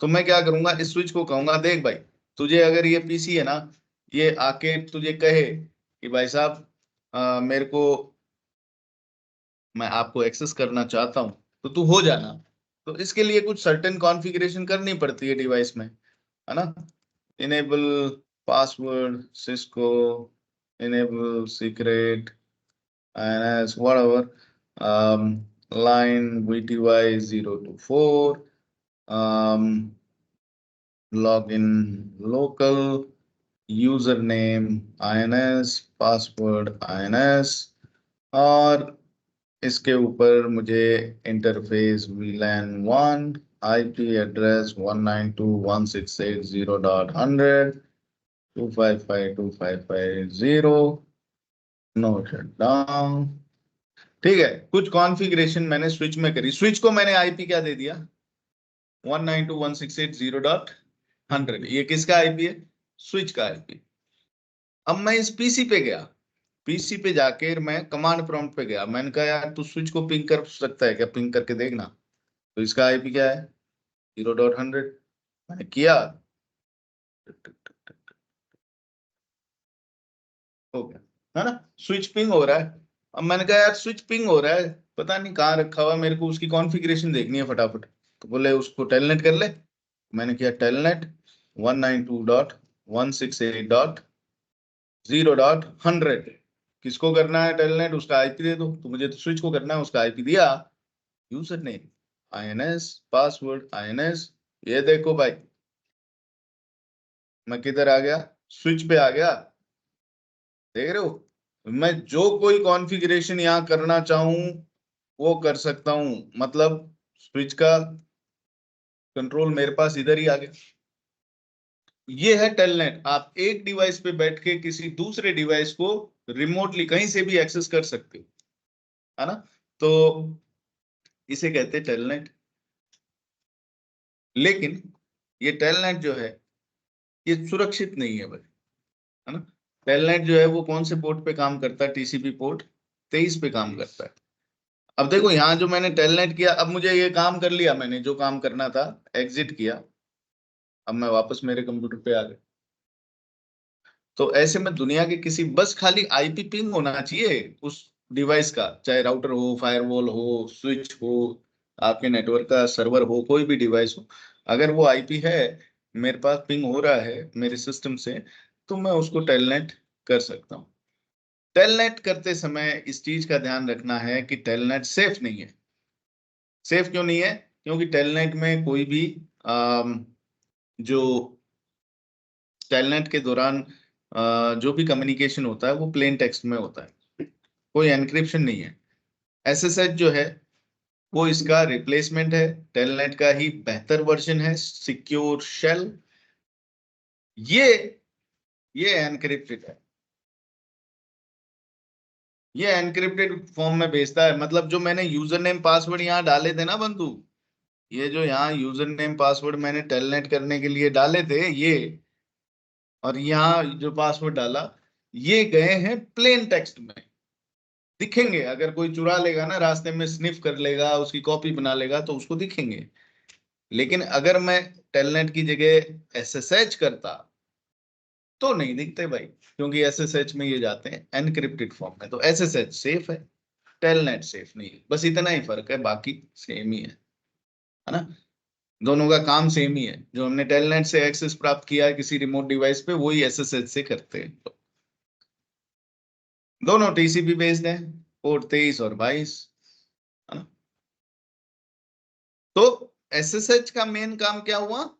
तो मैं क्या करूंगा, इस स्विच को कहूंगा, देख भाई, तुझे अगर ये पीसी है ना, ये आके तुझे कहे कि भाई साहब मेरे को, मैं आपको एक्सेस करना चाहता हूं, तो तू हो जाना। तो इसके लिए कुछ सर्टेन कॉन्फ़िगरेशन करनी पड़ती है डिवाइस में, है ना। Enable password Cisco, enable secret and whatever, line VTY 0 to 4, login local, user name INS, password INS, और इसके ऊपर मुझे interface VLAN 1, IP address 192.168.0.100, 255.255.0, noted down. ठीक है, कुछ कॉन्फ़िगरेशन मैंने स्विच में करी। स्विच को मैंने आईपी क्या दे दिया, 192.168.0.100। ये किसका आईपी है, स्विच का आईपी। अब मैं इस पीसी पे गया, पीसी पे जाके मैं कमांड प्रॉम्प्ट पे गया, मैंने कहा यार तू स्विच को पिंग कर सकता है क्या, पिंग करके देखना। तो इसका आईपी क्या है, 0.100। मैंने किया, हो गया, है ना, स्विच पिंग हो रहा है। अब मैंने कहा यार स्विच पिंग हो रहा है, पता नहीं कहाँ रखा हुआ, मेरे को उसकी कॉन्फ़िगरेशन देखनी है फटाफट। तो बोले उसको टेलनेट कर ले। मैंने किया टेलनेट 192.168.0.100। किसको करना है टेलनेट, उसका आईपी दे दो। तो मुझे तो स्विच को करना है, उसका आईपी दिया, user name INS, password INS। ये देखो भाई, मैं किधर आ गया, स्विच पे आ गया। देख रहे हो, मैं जो कोई कॉन्फ़िगरेशन यहाँ करना चाहूं वो कर सकता हूं। मतलब स्विच का कंट्रोल मेरे पास इधर ही आ गया। ये है टेलनेट। आप एक डिवाइस पे बैठ के किसी दूसरे डिवाइस को रिमोटली कहीं से भी एक्सेस कर सकते हो, है ना। तो इसे कहते हैं टेलनेट। लेकिन ये टेलनेट जो है ये सुरक्षित नहीं है भाई, है ना। टेलनेट जो है वो कौन से पोर्ट पे काम करता है, TCP पोर्ट 23 पे काम करता है। अब देखो यहाँ जो मैंने टेलनेट किया, अब मुझे ये काम कर लिया, मैंने जो काम करना था एग्जिट किया, अब मैं वापस मेरे कंप्यूटर पे आ गया। तो ऐसे में दुनिया के किसी, बस खाली आईपी पिंग होना चाहिए उस डिवाइस का, चाहे राउटर हो, फायरवॉल हो, स्विच हो, आपके नेटवर्क का सर्वर हो, कोई भी डिवाइस हो, अगर वो आईपी है, मेरे पास पिंग हो रहा है मेरे सिस्टम से, तो मैं उसको टेलनेट कर सकता हूँ। टेलनेट करते समय इस चीज का ध्यान रखना है कि टेलनेट सेफ नहीं है। सेफ क्यों नहीं है, क्योंकि टेलनेट में कोई भी जो टेलनेट के दौरान जो भी कम्युनिकेशन होता है वो प्लेन टेक्स्ट में होता है, कोई एनक्रिप्शन नहीं है। SSH जो है वो इसका रिप्लेसमेंट है, टेलनेट का ही बेहतर वर्जन है, सिक्योर शेल। ये ये एनक्रिप्टेड है, ये एनक्रिप्टेड फॉर्म में भेजता है। मतलब जो मैंने यूजर नेम पासवर्ड यहाँ डाले थे ना बंधु, ये जो यहाँ यूजर नेम पासवर्ड मैंने टेलनेट करने के लिए डाले थे ये, और यहाँ जो पासवर्ड डाला, ये गए हैं प्लेन टेक्स्ट में, दिखेंगे। अगर कोई चुरा लेगा ना, रास्ते में स्निफ कर लेगा, उसकी कॉपी बना लेगा तो उसको दिखेंगे। लेकिन अगर मैं टेलनेट की जगह SSH करता तो नहीं दिखते भाई, क्योंकि SSH में ये जाते हैं एनक्रिप्टेड फॉर्म में। तो SSH सेफ है, टेलनेट सेफ नहीं है, बस इतना ही फर्क है, बाकी सेम ही है ना। दोनों का काम सेम ही है। जो हमने टेलनेट से एक्सेस प्राप्त किया है किसी रिमोट डिवाइस पे, वही SSH से करते हैं। दोनों TCP बेस्ड है, पोर्ट 23 और 22, है ना। तो SSH का मेन काम क्या हुआ,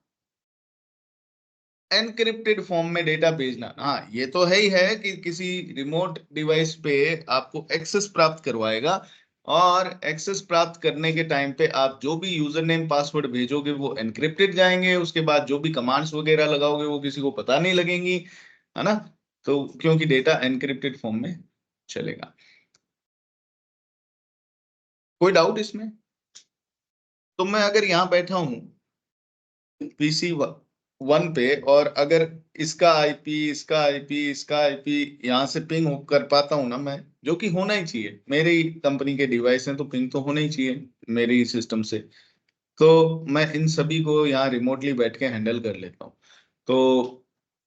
एनक्रिप्टेड फॉर्म में डेटा भेजना। हाँ, ये तो है ही है कि किसी रिमोट डिवाइस पे आपको एक्सेस प्राप्त करवाएगा, और एक्सेस प्राप्त करने के टाइम पे आप जो भी यूजर नेम पासवर्ड भेजोगे वो एनक्रिप्टेड जाएंगे। उसके बाद जो भी कमांड्स वगैरह लगाओगे वो किसी को पता नहीं लगेंगी, है ना। तो क्योंकि डेटा एनक्रिप्टेड फॉर्म में चलेगा। कोई डाउट इसमें? तो मैं अगर यहाँ बैठा हूं PC 1 पे, और अगर इसका आईपी, इसका आईपी, इसका आईपी यहाँ से पिंग कर पाता हूँ ना मैं, जो कि होना ही चाहिए, मेरी कंपनी के डिवाइस हैं तो पिंग तो होना ही चाहिए मेरी सिस्टम से, तो मैं इन सभी को यहाँ रिमोटली बैठ के हैंडल कर लेता हूँ। तो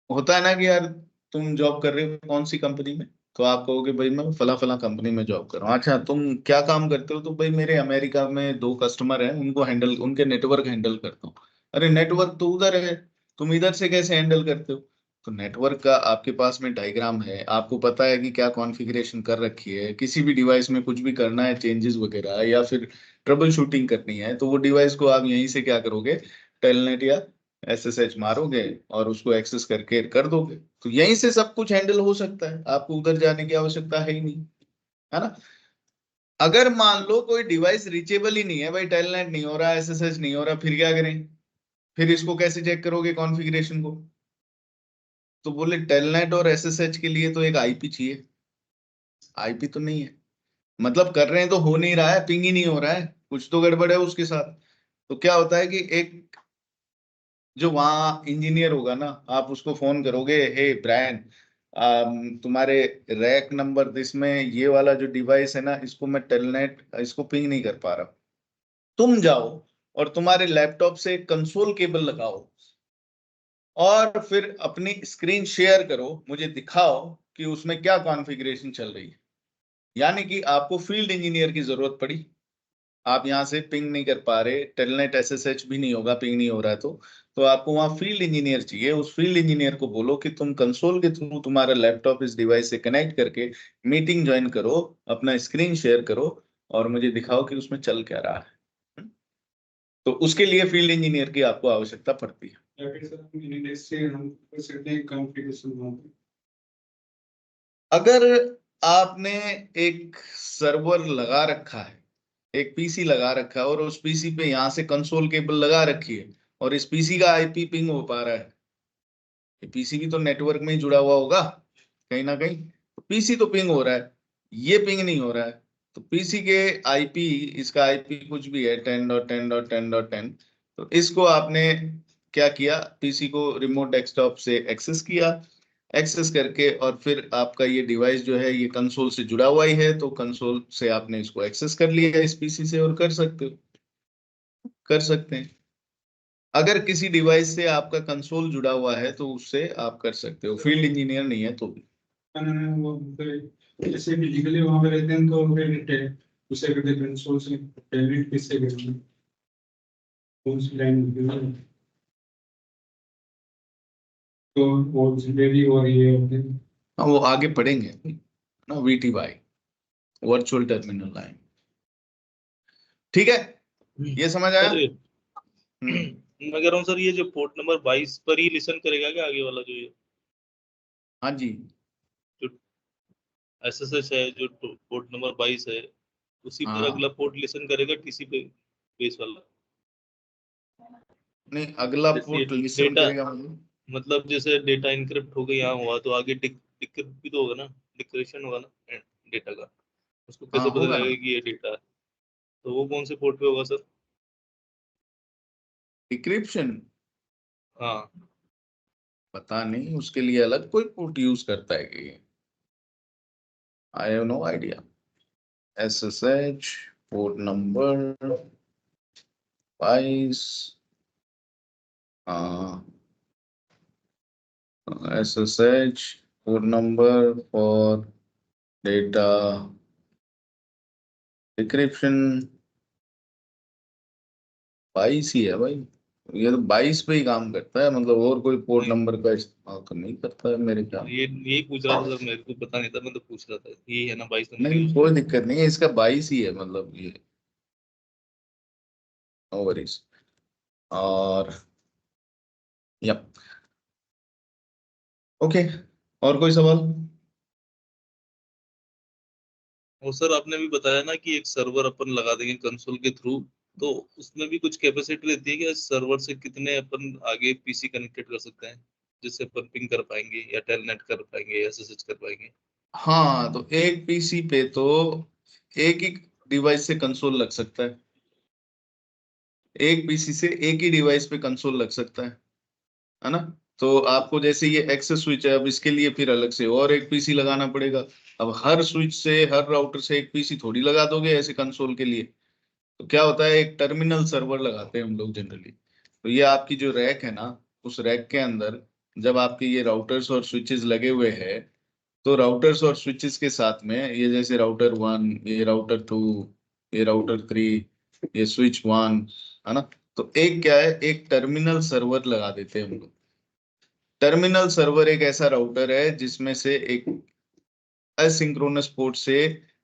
होता है ना कि यार तुम जॉब कर रहे हो कौन सी कंपनी में, तो आप कहोगे भाई मैं फला फला कंपनी में जॉब कर रहा हूँ। अच्छा तुम क्या काम करते हो, तो भाई मेरे अमेरिका में 2 कस्टमर हैं, उनको हैंडल, उनके नेटवर्क हैंडल करता हूँ। अरे नेटवर्क तो उधर है, तुम इधर से कैसे हैंडल करते हो? तो नेटवर्क का आपके पास में डायग्राम है, आपको पता है कि क्या कॉन्फ़िगरेशन कर रखी है। किसी भी डिवाइस में कुछ भी करना है, चेंजेस वगैरह, या फिर ट्रबल शूटिंग करनी है, तो वो डिवाइस को आप यहीं से क्या करोगे, टेलनेट या SSH मारोगे और उसको एक्सेस करके कर दोगे, तो यहीं से सब कुछ हैंडल हो सकता है, आपको उधर जाने की आवश्यकता है ही नहीं, है ना। अगर मान लो कोई डिवाइस रीचेबल ही नहीं है भाई, टेलनेट नहीं हो रहा, SSH नहीं हो रहा, फिर क्या करें? फिर इसको कैसे चेक करोगे कॉन्फ़िगरेशन को? तो बोले टेलनेट और SSH के लिए तो एक IP चाहिए, IP तो नहीं है, मतलब कर रहे हैं तो हो नहीं रहा है, पिंग ही नहीं हो रहा है, कुछ तो गड़बड़ है उसके साथ। तो क्या होता है कि एक जो वहाँ इंजीनियर होगा ना, आप उसको फोन करोगे, हे ब्रायन, तुम्हारे रैक नंबर इसमें ये वाला जो डिवाइस है ना, इसको मैं टेलनेट इसको पिंग नहीं कर पा रहा, तुम जाओ और तुम्हारे लैपटॉप से कंसोल केबल लगाओ और फिर अपनी स्क्रीन शेयर करो, मुझे दिखाओ कि उसमें क्या कॉन्फ़िगरेशन चल रही है। यानी कि आपको फील्ड इंजीनियर की जरूरत पड़ी, आप यहाँ से पिंग नहीं कर पा रहे, टेलनेट SSH भी नहीं होगा, पिंग नहीं हो रहा है, तो आपको वहाँ फील्ड इंजीनियर चाहिए। उस फील्ड इंजीनियर को बोलो कि तुम कंसोल के थ्रू तुम्हारा लैपटॉप इस डिवाइस से कनेक्ट करके मीटिंग ज्वाइन करो, अपना स्क्रीन शेयर करो और मुझे दिखाओ कि उसमें चल क्या रहा है। तो उसके लिए फील्ड इंजीनियर की आपको आवश्यकता पड़ती है। या फिर सर इससे हम कर सकते हैं कॉन्फ़िगरेशन वहाँ पे। अगर आपने एक सर्वर लगा रखा है, एक पीसी लगा रखा है और उस पीसी पे यहाँ से कंसोल केबल लगा रखी है और इस पीसी का IP पिंग हो पा रहा है, पीसी भी तो नेटवर्क में ही जुड़ा हुआ होगा कहीं ना कहीं, तो पीसी तो पिंग हो रहा है, ये पिंग नहीं हो रहा है, तो पीसी के IP, इसका IP कुछ भी है 10.10.10.10, तो इसको आपने क्या किया, पीसी को रिमोट डेस्कटॉप से एक्सेस किया, एक्सेस करके और फिर आपका ये डिवाइस जो है ये कंसोल से जुड़ा हुआ ही है, तो कंसोल से आपने इसको एक्सेस कर लिया इस पीसी से और कर सकते हो, कर सकते हैं। अगर किसी डिवाइस से आपका कंसोल जुड़ा हुआ है तो उससे आप कर सकते हो, फील्ड इंजीनियर नहीं है तो भी। वो फिर जैसे फिजिकली वहाँ पे रहते हैं तो फिर उसे करते हैं कंसोल से टेलनेट किससे करते हैं, कौन सी लाइन होती है तो वो डेली हो रही है होते हैं। हाँ, वो आगे पढ़ेंगे ना, VTY, वर्चुअल टर्मिनल लाइन, ठीक है, ये समझ आया? सर ये हम्म, मैं कह रहा हूँ सर, ये जो पोर्ट नंबर 22 पर ही लिसन करेगा क्या आगे वाला जो ये हाँ जी, जो SSH है, जो पोर्ट नंबर 22 है, उसी पर हाँ, अगला पोर्ट लिसन करेगा TCP पे बेस वाला? नहीं अगला जैसे ये पोर्ट लिसन डेटा, करेगा मतलब? मतलब जैसे डेटा इनक्रिप्ट हो गया यहाँ हुआ, तो आगे डिक्रिप्ट भी तो होगा ना, डिक्रिप्शन होगा ना डेटा का, उसको कैसे हाँ पता होगा ना, लगेगा कि ये डेटा है? तो वो कौन से पोर्ट पे होगा सर? डिक्रिप्शन हाँ, पता नहीं, उसके लिए अलग कोई पोर्ट यूज करता है कि, I have no idea. SSH port number 22, SSH port number for data decryption 22 ही है भाई, ये तो 22 पे ही काम करता है, मतलब और कोई पोर्ट नहीं, नंबर का इस्तेमाल तो नहीं करता है मेरे ख्याल। ये यही पूछ रहा था सर, मेरे को पता नहीं था, मैं तो पूछ रहा था, यही है ना 22 नंबर नहीं यूज कोई करते दिक्कत नहीं है, इसका 22 ही है, मतलब ये नो वरीज। और यप, ओके, और कोई सवाल? और सर आपने भी बताया ना कि एक सर्वर अपन लगा देंगे कंसोल के थ्रू, तो उसमें भी कुछ कैपेसिटी रहती है कि सर्वर से कितने अपन आगे पीसी कनेक्टेड कर सकते हैं, जिससे अपन पिंग कर पाएंगे या टेलनेट कर पाएंगे या SSH कर पाएंगे? हाँ, तो एक पीसी पे तो एक ही डिवाइस से कंसोल लग सकता है, एक पीसी से एक ही डिवाइस पे कंसोल लग सकता है ना। तो आपको जैसे ये एक्सेस स्विच है, अब इसके लिए फिर अलग से और एक पीसी लगाना पड़ेगा। अब हर स्विच से, हर राउटर से एक पीसी थोड़ी लगा दोगे ऐसे कंसोल के लिए। तो क्या होता है, एक टर्मिनल सर्वर लगाते हैं हम लोग जनरली। तो ये आपकी जो रैक है ना, उस रैक के अंदर जब आपके ये राउटर्स और स्विचेस लगे हुए हैं, तो राउटर्स और स्विचेस के साथ में ये जैसे राउटर 1, ये राउटर 2, ये राउटर 3, ये स्विच 1, है ना। तो एक क्या है, एक टर्मिनल सर्वर लगा देते हैं हम लोग। टर्मिनल सर्वर एक ऐसा राउटर है जिसमें से एक असिंक्रोनस पोर्ट से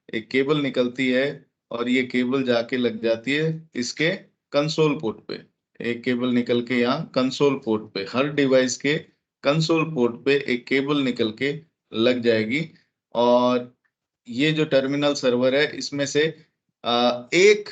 एक केबल निकलती है और ये केबल जाके लग जाती है इसके कंसोल पोर्ट पे। एक केबल निकल के यहाँ कंसोल पोर्ट पे, हर डिवाइस के कंसोल पोर्ट पे एक केबल निकल के लग जाएगी। और ये जो टर्मिनल सर्वर है इसमें से एक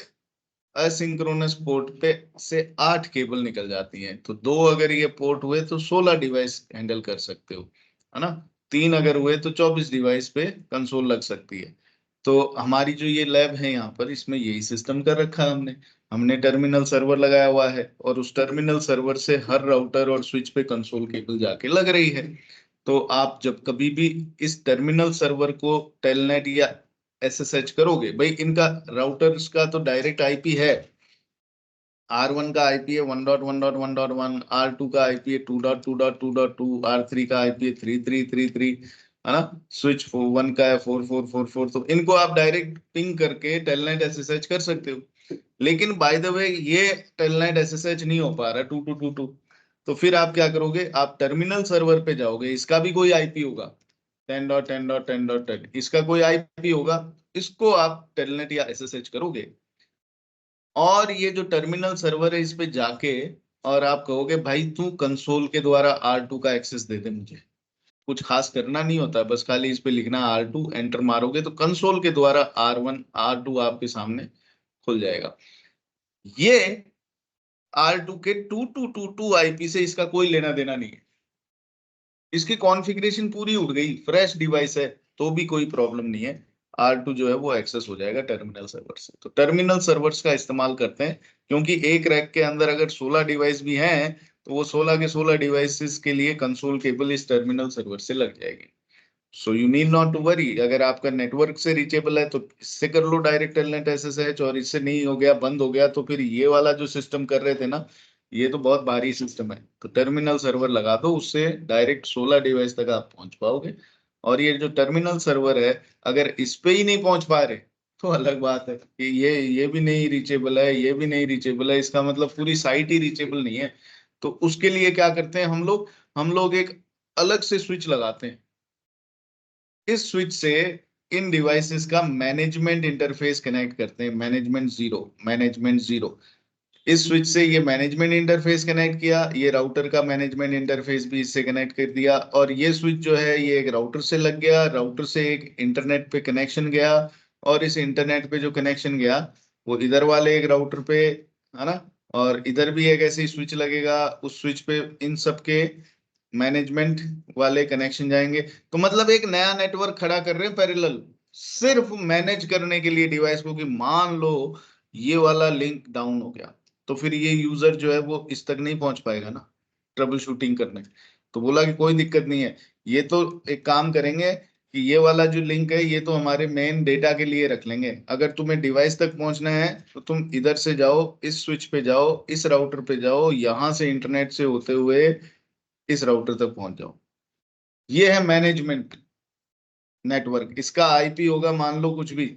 असिंक्रोनस पोर्ट पे से 8 केबल निकल जाती हैं। तो 2 अगर ये पोर्ट हुए तो 16 डिवाइस हैंडल कर सकते हो, है ना। 3 अगर हुए तो 24 डिवाइस पे कंसोल लग सकती है। तो हमारी जो ये लैब है यहाँ पर, इसमें यही सिस्टम कर रखा है हमने। हमने टर्मिनल सर्वर लगाया हुआ है और उस टर्मिनल सर्वर से हर राउटर और स्विच पे कंसोल केबल जाके लग रही है। तो आप जब कभी भी इस टर्मिनल सर्वर को टेलनेट या एसएसएच करोगे, भाई इनका राउटर्स का तो डायरेक्ट आईपी है। R1 का आईपी है 1.1.1.1, R2 का आईपी है 2.2.2.2, R3 का आईपी है 3.3.3.3, है ना। स्विच 1 का है 4.4.4.4। तो इनको आप डायरेक्ट पिंग करके टेलनेट एसएसएच कर सकते हो। लेकिन बाय द वे ये टेलनेट एसएसएच नहीं हो पा रहा 2.2.2.2। तो फिर आप क्या करोगे, आप टर्मिनल सर्वर पे जाओगे, इसका भी कोई आईपी होगा 10.10.10.10, इसका कोई आईपी होगा, इसको आप टेलनेट या एसएसएच करोगे। और ये जो टर्मिनल सर्वर है इस पे जाके और आप कहोगे भाई तू कंसोल के द्वारा R2 का एक्सेस दे दे मुझे। कुछ खास करना नहीं होता, बस खाली इस पे लिखना R2, एंटर मारोगे तो कंसोल के द्वारा R1 R2 आपके सामने खुल जाएगा। ये R2 के 2222 आईपी से इसका कोई लेना देना नहीं है। इसकी कॉन्फ़िगरेशन पूरी उड़ गई, फ्रेश डिवाइस है तो भी कोई प्रॉब्लम नहीं है। R2 जो है वो एक्सेस हो जाएगा टर्मिनल सर्वर से। तो टर्मिनल सर्वर्स का इस्तेमाल करते हैं, क्योंकि एक रैक के अंदर अगर 16 डिवाइस भी हैं तो वो 16 के 16 डिवाइसेस के लिए कंसोल केबल इस टर्मिनल सर्वर से लग जाएगी। So you need not to worry. अगर आपका नेटवर्क से रीचेबल है तो इससे कर लो डायरेक्ट टेलनेट एसएसएच, और इससे नहीं हो गया, बंद हो गया, तो फिर ये वाला जो सिस्टम कर रहे थे ना, ये तो बहुत भारी सिस्टम है। तो टर्मिनल सर्वर लगा दो, उससे डायरेक्ट 16 डिवाइस तक आप पहुंच पाओगे। और ये जो टर्मिनल सर्वर है, अगर इस पे ही नहीं पहुंच पा रहे तो अलग बात है कि ये भी नहीं रीचेबल है, ये भी नहीं रीचेबल है, इसका मतलब पूरी साइट ही रीचेबल नहीं है। तो उसके लिए क्या करते हैं हम लोग एक अलग से स्विच लगाते हैं। इस स्विच से इन डिवाइसेस का मैनेजमेंट इंटरफेस कनेक्ट करते हैं, मैनेजमेंट जीरो। इस स्विच से ये मैनेजमेंट इंटरफेस कनेक्ट किया, ये राउटर का मैनेजमेंट इंटरफेस भी इससे कनेक्ट कर दिया, और ये स्विच जो है ये एक राउटर से लग गया, राउटर से एक इंटरनेट पे कनेक्शन गया, और इस इंटरनेट पे जो कनेक्शन गया वो इधर वाले एक राउटर पे, है ना। और इधर भी एक ऐसे ही स्विच लगेगा, उस स्विच पे इन सब के मैनेजमेंट वाले कनेक्शन जाएंगे। तो मतलब एक नया नेटवर्क खड़ा कर रहे हैं पैरेलल, सिर्फ मैनेज करने के लिए डिवाइस को, कि मान लो ये वाला लिंक डाउन हो गया तो फिर ये यूजर जो है वो इस तक नहीं पहुंच पाएगा ना ट्रबल शूटिंग करने। तो बोला कि कोई दिक्कत नहीं है, ये तो एक काम करेंगे कि ये वाला जो लिंक है ये तो हमारे मेन डेटा के लिए रख लेंगे। अगर तुम्हें डिवाइस तक पहुंचना है तो तुम इधर से जाओ, इस स्विच पे जाओ, इस राउटर पे जाओ, यहां से इंटरनेट से होते हुए इस राउटर तक पहुंच जाओ। ये है मैनेजमेंट नेटवर्क। इसका आईपी होगा मान लो कुछ भी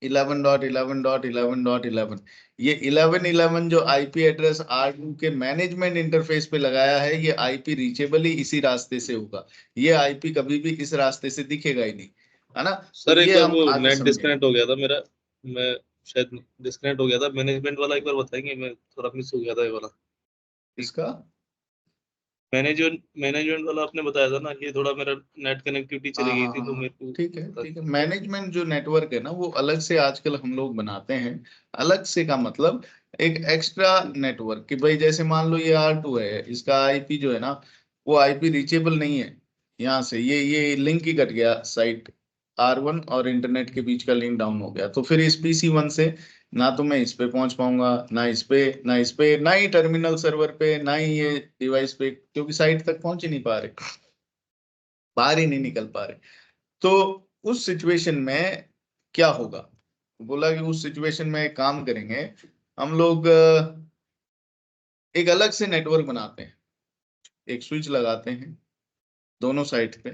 11.11.11.11। ये 11.11 जो आईपी एड्रेस R2 के मैनेजमेंट इंटरफेस पे लगाया है, ये आईपी रीचेबल ही इसी रास्ते से होगा। ये आईपी कभी भी इस रास्ते से दिखेगा ही नहीं, है ना। तो सर एक ये बार हम वो आगे नेट समझेंगे। डिस्कनेक्ट हो गया था मेरा, मैं शायद डिस्कनेक्ट हो गया था। मैनेजमेंट वाला एक बार बताएंगे, मैं थोड़ा मिस हो गया था ये वाला। इसका मैनेजमेंट वाला आपने बताया था ना कि थोड़ा मेरा नेट कनेक्टिविटी चली गई थी, तो मेरे को ठीक है पता ठीक है। नहीं। मैनेजमेंट जो नेटवर्क है ना वो अलग से आजकल हम लोग बनाते हैं। अलग से का मतलब एक एक्स्ट्रा नेटवर्क, कि भाई जैसे मान लो ये R2 है, इसका आईपी जो है ना वो आईपी रीचेबल नहीं है। यहाँ से ये लिंक ही कट गया, साइट R1 और इंटरनेट के बीच का लिंक डाउन हो गया, तो फिर इस PC1 से ना तो मैं इस पे पहुंच पाऊंगा, ना इस पे, ना इस पे, ना ही टर्मिनल सर्वर पे, ना ही ये डिवाइस पे, क्योंकि साइट तक पहुंच ही नहीं पा रहे, बाहर ही नहीं निकल पा रहे। तो उस सिचुएशन में क्या होगा, बोला कि उस सिचुएशन में एक काम करेंगे हम लोग, एक अलग से नेटवर्क बनाते हैं, एक स्विच लगाते हैं दोनों साइड पे।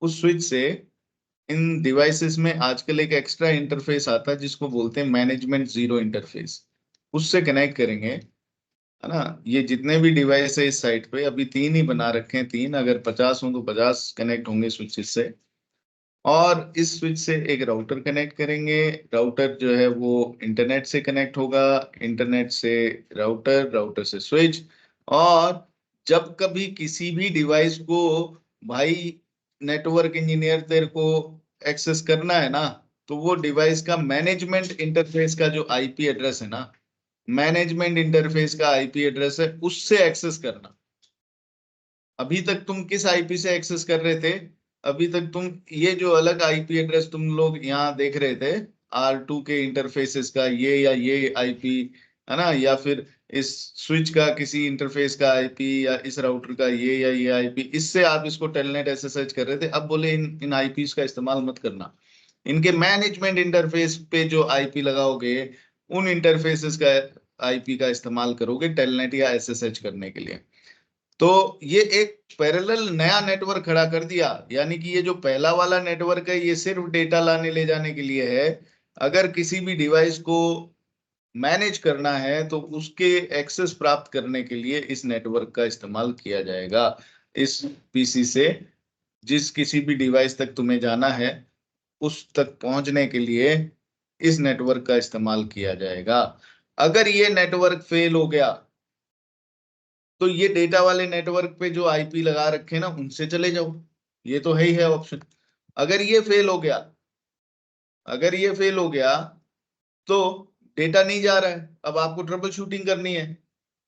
उस स्विच से इन डिवाइसेस में आजकल एक एक्स्ट्रा इंटरफेस आता है जिसको बोलते हैं मैनेजमेंट जीरो इंटरफेस, उससे कनेक्ट करेंगे, है ना। ये जितने भी डिवाइस है इस साइट पे, अभी 3 ही बना रखे हैं, 3, अगर 50 हो तो 50 कनेक्ट होंगे स्विचेस से। और इस स्विच से एक राउटर कनेक्ट करेंगे। राउटर जो है वो इंटरनेट से कनेक्ट होगा, इंटरनेट से राउटर, राउटर से स्विच। और जब कभी किसी भी डिवाइस को भाई नेटवर्क इंजीनियर तेरे को एक्सेस करना है ना, तो वो डिवाइस का मैनेजमेंट इंटरफेस का जो आईपी एड्रेस है ना, मैनेजमेंट इंटरफेस का आईपी एड्रेस है, उससे एक्सेस करना। अभी तक तुम किस आईपी से एक्सेस कर रहे थे? अभी तक तुम ये जो अलग आईपी एड्रेस तुम लोग यहाँ देख रहे थे, R2 के इंटरफेसेस का ये या ये आईपी, है ना, या फिर इस स्विच का किसी इंटरफेस का आईपी, या इस राउटर का ये या ये आईपी, इससे आप इसको टेलनेट एसएसएच कर रहे थे। अब बोले इन आईपीस का इस्तेमाल मत करना, इनके मैनेजमेंट इंटरफेस पे जो आईपी लगाओगे उन इंटरफेसेस का आईपी का इस्तेमाल करोगे टेलनेट या एसएसएच करने के लिए। तो ये एक पैरेलल नया नेटवर्क खड़ा कर दिया, यानी कि ये जो पहला वाला नेटवर्क है ये सिर्फ डेटा लाने ले जाने के लिए है। अगर किसी भी डिवाइस को मैनेज करना है तो उसके एक्सेस प्राप्त करने के लिए इस नेटवर्क का इस्तेमाल किया जाएगा। इस पीसी से जिस किसी भी डिवाइस तक तुम्हें जाना है उस तक पहुंचने के लिए इस नेटवर्क का इस्तेमाल किया जाएगा। अगर ये नेटवर्क फेल हो गया तो ये डेटा वाले नेटवर्क पे जो आईपी लगा रखे ना उनसे चले जाओ, ये तो है ही है ऑप्शन। अगर ये फेल हो गया, अगर ये फेल हो गया तो डेटा नहीं जा रहा है, अब आपको ट्रबल शूटिंग करनी है।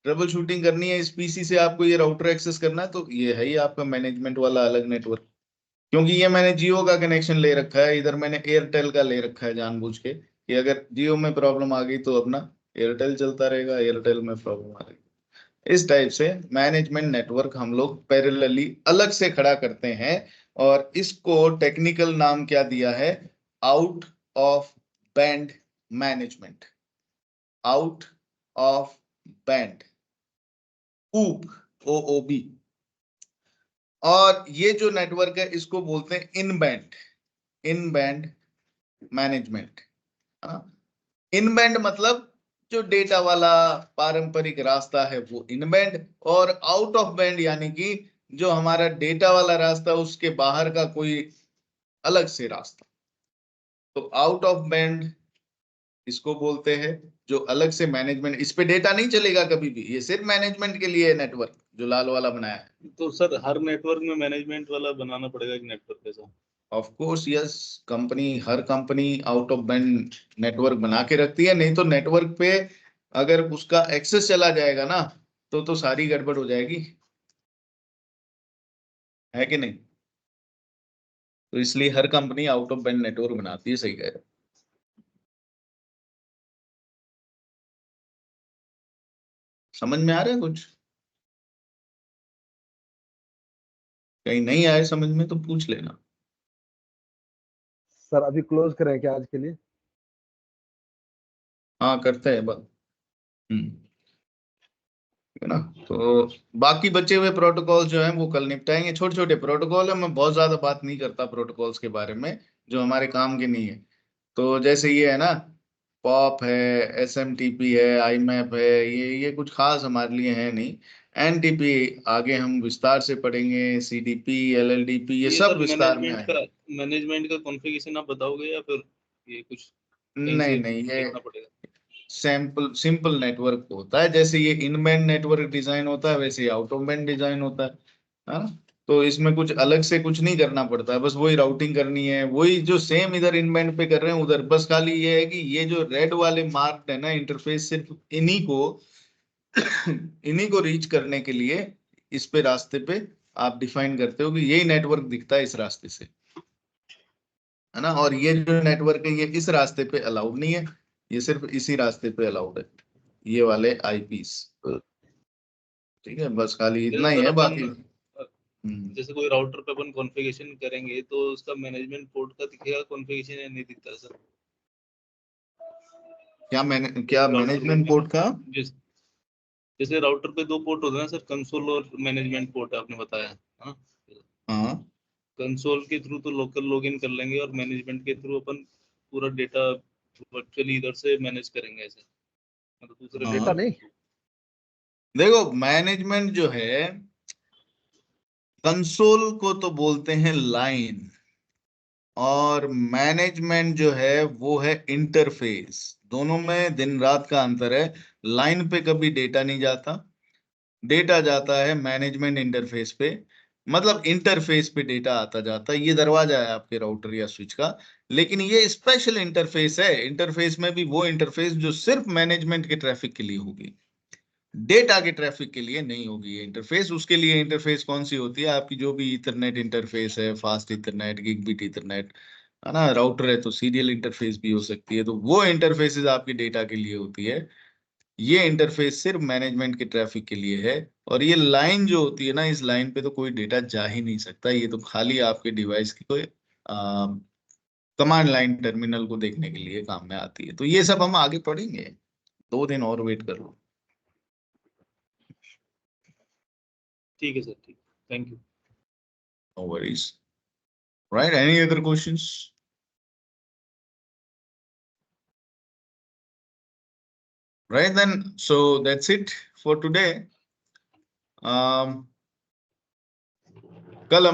ट्रबल शूटिंग करनी है इस पीसी से, आपको ये राउटर एक्सेस करना है, तो ये है ही आपका मैनेजमेंट वाला अलग नेटवर्क। क्योंकि ये मैंने जियो का कनेक्शन ले रखा है, इधर मैंने एयरटेल का ले रखा है जानबूझ के, कि अगर जियो में प्रॉब्लम आ गई तो अपना एयरटेल चलता रहेगा, एयरटेल में प्रॉब्लम आ गई। इस टाइप से मैनेजमेंट नेटवर्क हम लोग पैरेलली अलग से खड़ा करते हैं, और इसको टेक्निकल नाम क्या दिया है? Out of band management. Out of band, ऊप, OOB। और ये जो नेटवर्क है इसको बोलते हैं इन बैंड मैनेजमेंट। इन बैंड मतलब जो डेटा वाला पारंपरिक रास्ता है वो इन बैंड, और आउट ऑफ बैंड यानी कि जो हमारा डेटा वाला रास्ता उसके बाहर का कोई अलग से रास्ता। तो आउट ऑफ बैंड इसको बोलते हैं, जो अलग से मैनेजमेंट, इस पे डेटा नहीं चलेगा कभी भी, ये सिर्फ मैनेजमेंट के लिए है नेटवर्क जो लाल वाला बनाया है। तो सर हर नेटवर्क में मैनेजमेंट वाला बनाना पड़ेगा एक नेटवर्क ऐसा? Of course yes, her company out of band network बना के रखती है, नहीं तो नेटवर्क पे अगर उसका एक्सेस चला जाएगा ना तो सारी गड़बड़ हो जाएगी, है कि नहीं? तो इसलिए हर company out of band network बनाती है, सही कह रहे हो। समझ में आ रहा है कुछ? कहीं नहीं आए समझ में तो पूछ लेना। सर अभी क्लोज करें क्या आज के लिए? हाँ करते हैं बात। है ना, तो बाकी बचे हुए प्रोटोकॉल जो हैं वो कल निपटाएंगे। छोटे छोटे प्रोटोकॉल है, मैं बहुत ज्यादा बात नहीं करता प्रोटोकॉल्स के बारे में जो हमारे काम के नहीं है। तो जैसे ये है ना, पॉप है, SMTP है, IMAP है, ये कुछ खास हमारे लिए है नहीं। NTP आगे हम विस्तार से पढ़ेंगे, CDP, LLDP ये सब सर विस्तार में है। मैनेजमेंट का कॉन्फ़िगरेशन आप बताओगे या फिर ये कुछ कहीं नहीं से नहीं, ये देखना पड़ेगा? सिंपल नेटवर्क होता है, जैसे ये इन बैंड नेटवर्क डिजाइन होता है वैसे आउट ऑफ बैंड डिजाइन होता है ना। तो इसमें कुछ अलग से कुछ नहीं करना पड़ता है, बस वही राउटिंग करनी है, वही जो सेम इधर इन बैंड पे कर रहे हैं उधर, बस खाली ये है कि ये जो रेड वाले मार्क है ना इंटरफेस, सिर्फ इन्हीं को रीच करने के लिए इस पे रास्ते पे आप डिफाइन करते हो कि यही नेटवर्क दिखता है इस रास्ते से, है ना। और ये जो नेटवर्क है ये इस रास्ते पे अलाउड नहीं है, ये सिर्फ इसी रास्ते पे अलाउड है, ये वाले आईपीस। ठीक है, बस खाली इतना ही जैसे है, सर बाकी जैसे कोई राउटर पे अपन कॉन्फ़िगरेशन करेंगे तो उसका मैनेजमेंट पोर्ट का दिखेगा कॉन्फ़िगरेशन या नहीं दिखता सर? क्या राउटर मैनेजमेंट पोर्ट का? जैसे राउटर पे दो पोर्ट होते हैं सर, कंसोल और मैनेजमेंट पोर्ट आपने बताया है ना। हाँ कंसोल के थ्रू तो लोकल लॉगिन कर लेंगे और मैनेजमेंट के थ्रू अपन पूरा डेटा वर्चुअली इधर से मैनेज करेंगे ऐसे, मतलब दूसरे डेटा हाँ। नहीं, देखो मैनेजमेंट जो है, कंसोल को तो बोलते हैं लाइन, और मैनेजमेंट जो है वो है इंटरफेस। दोनों में दिन रात का अंतर है। लाइन पे कभी डेटा नहीं जाता, डेटा जाता है मैनेजमेंट इंटरफेस पे, मतलब इंटरफेस पे डेटा आता जाता है। ये दरवाजा है आपके राउटर या स्विच का, लेकिन ये स्पेशल इंटरफेस है। इंटरफेस में भी वो इंटरफेस जो सिर्फ मैनेजमेंट के ट्रैफिक के लिए होगी, डेटा के ट्रैफिक के लिए नहीं होगी ये इंटरफेस। उसके लिए इंटरफेस कौन सी होती है? आपकी जो भी इथरनेट इंटरफेस है, फास्ट इथरनेट, गिगबिट इथरनेट, है ना, राउटर है तो सीरियल इंटरफेस भी हो सकती है, तो वो इंटरफेसेस आपकी डेटा के लिए होती है। ये इंटरफेस सिर्फ मैनेजमेंट के ट्रैफिक के लिए है। और ये लाइन जो होती है ना, इस लाइन पे तो कोई डेटा जा ही नहीं सकता। ये तो खाली आपके डिवाइस की कोई कमांड लाइन टर्मिनल को देखने के लिए काम में आती है। तो ये सब हम आगे पढ़ेंगे, 2 दिन और वेट कर लो। ठीक है सर, ठीक, thank you. No worries. Right? Any other questions? Right then. So that's it for today. कल हम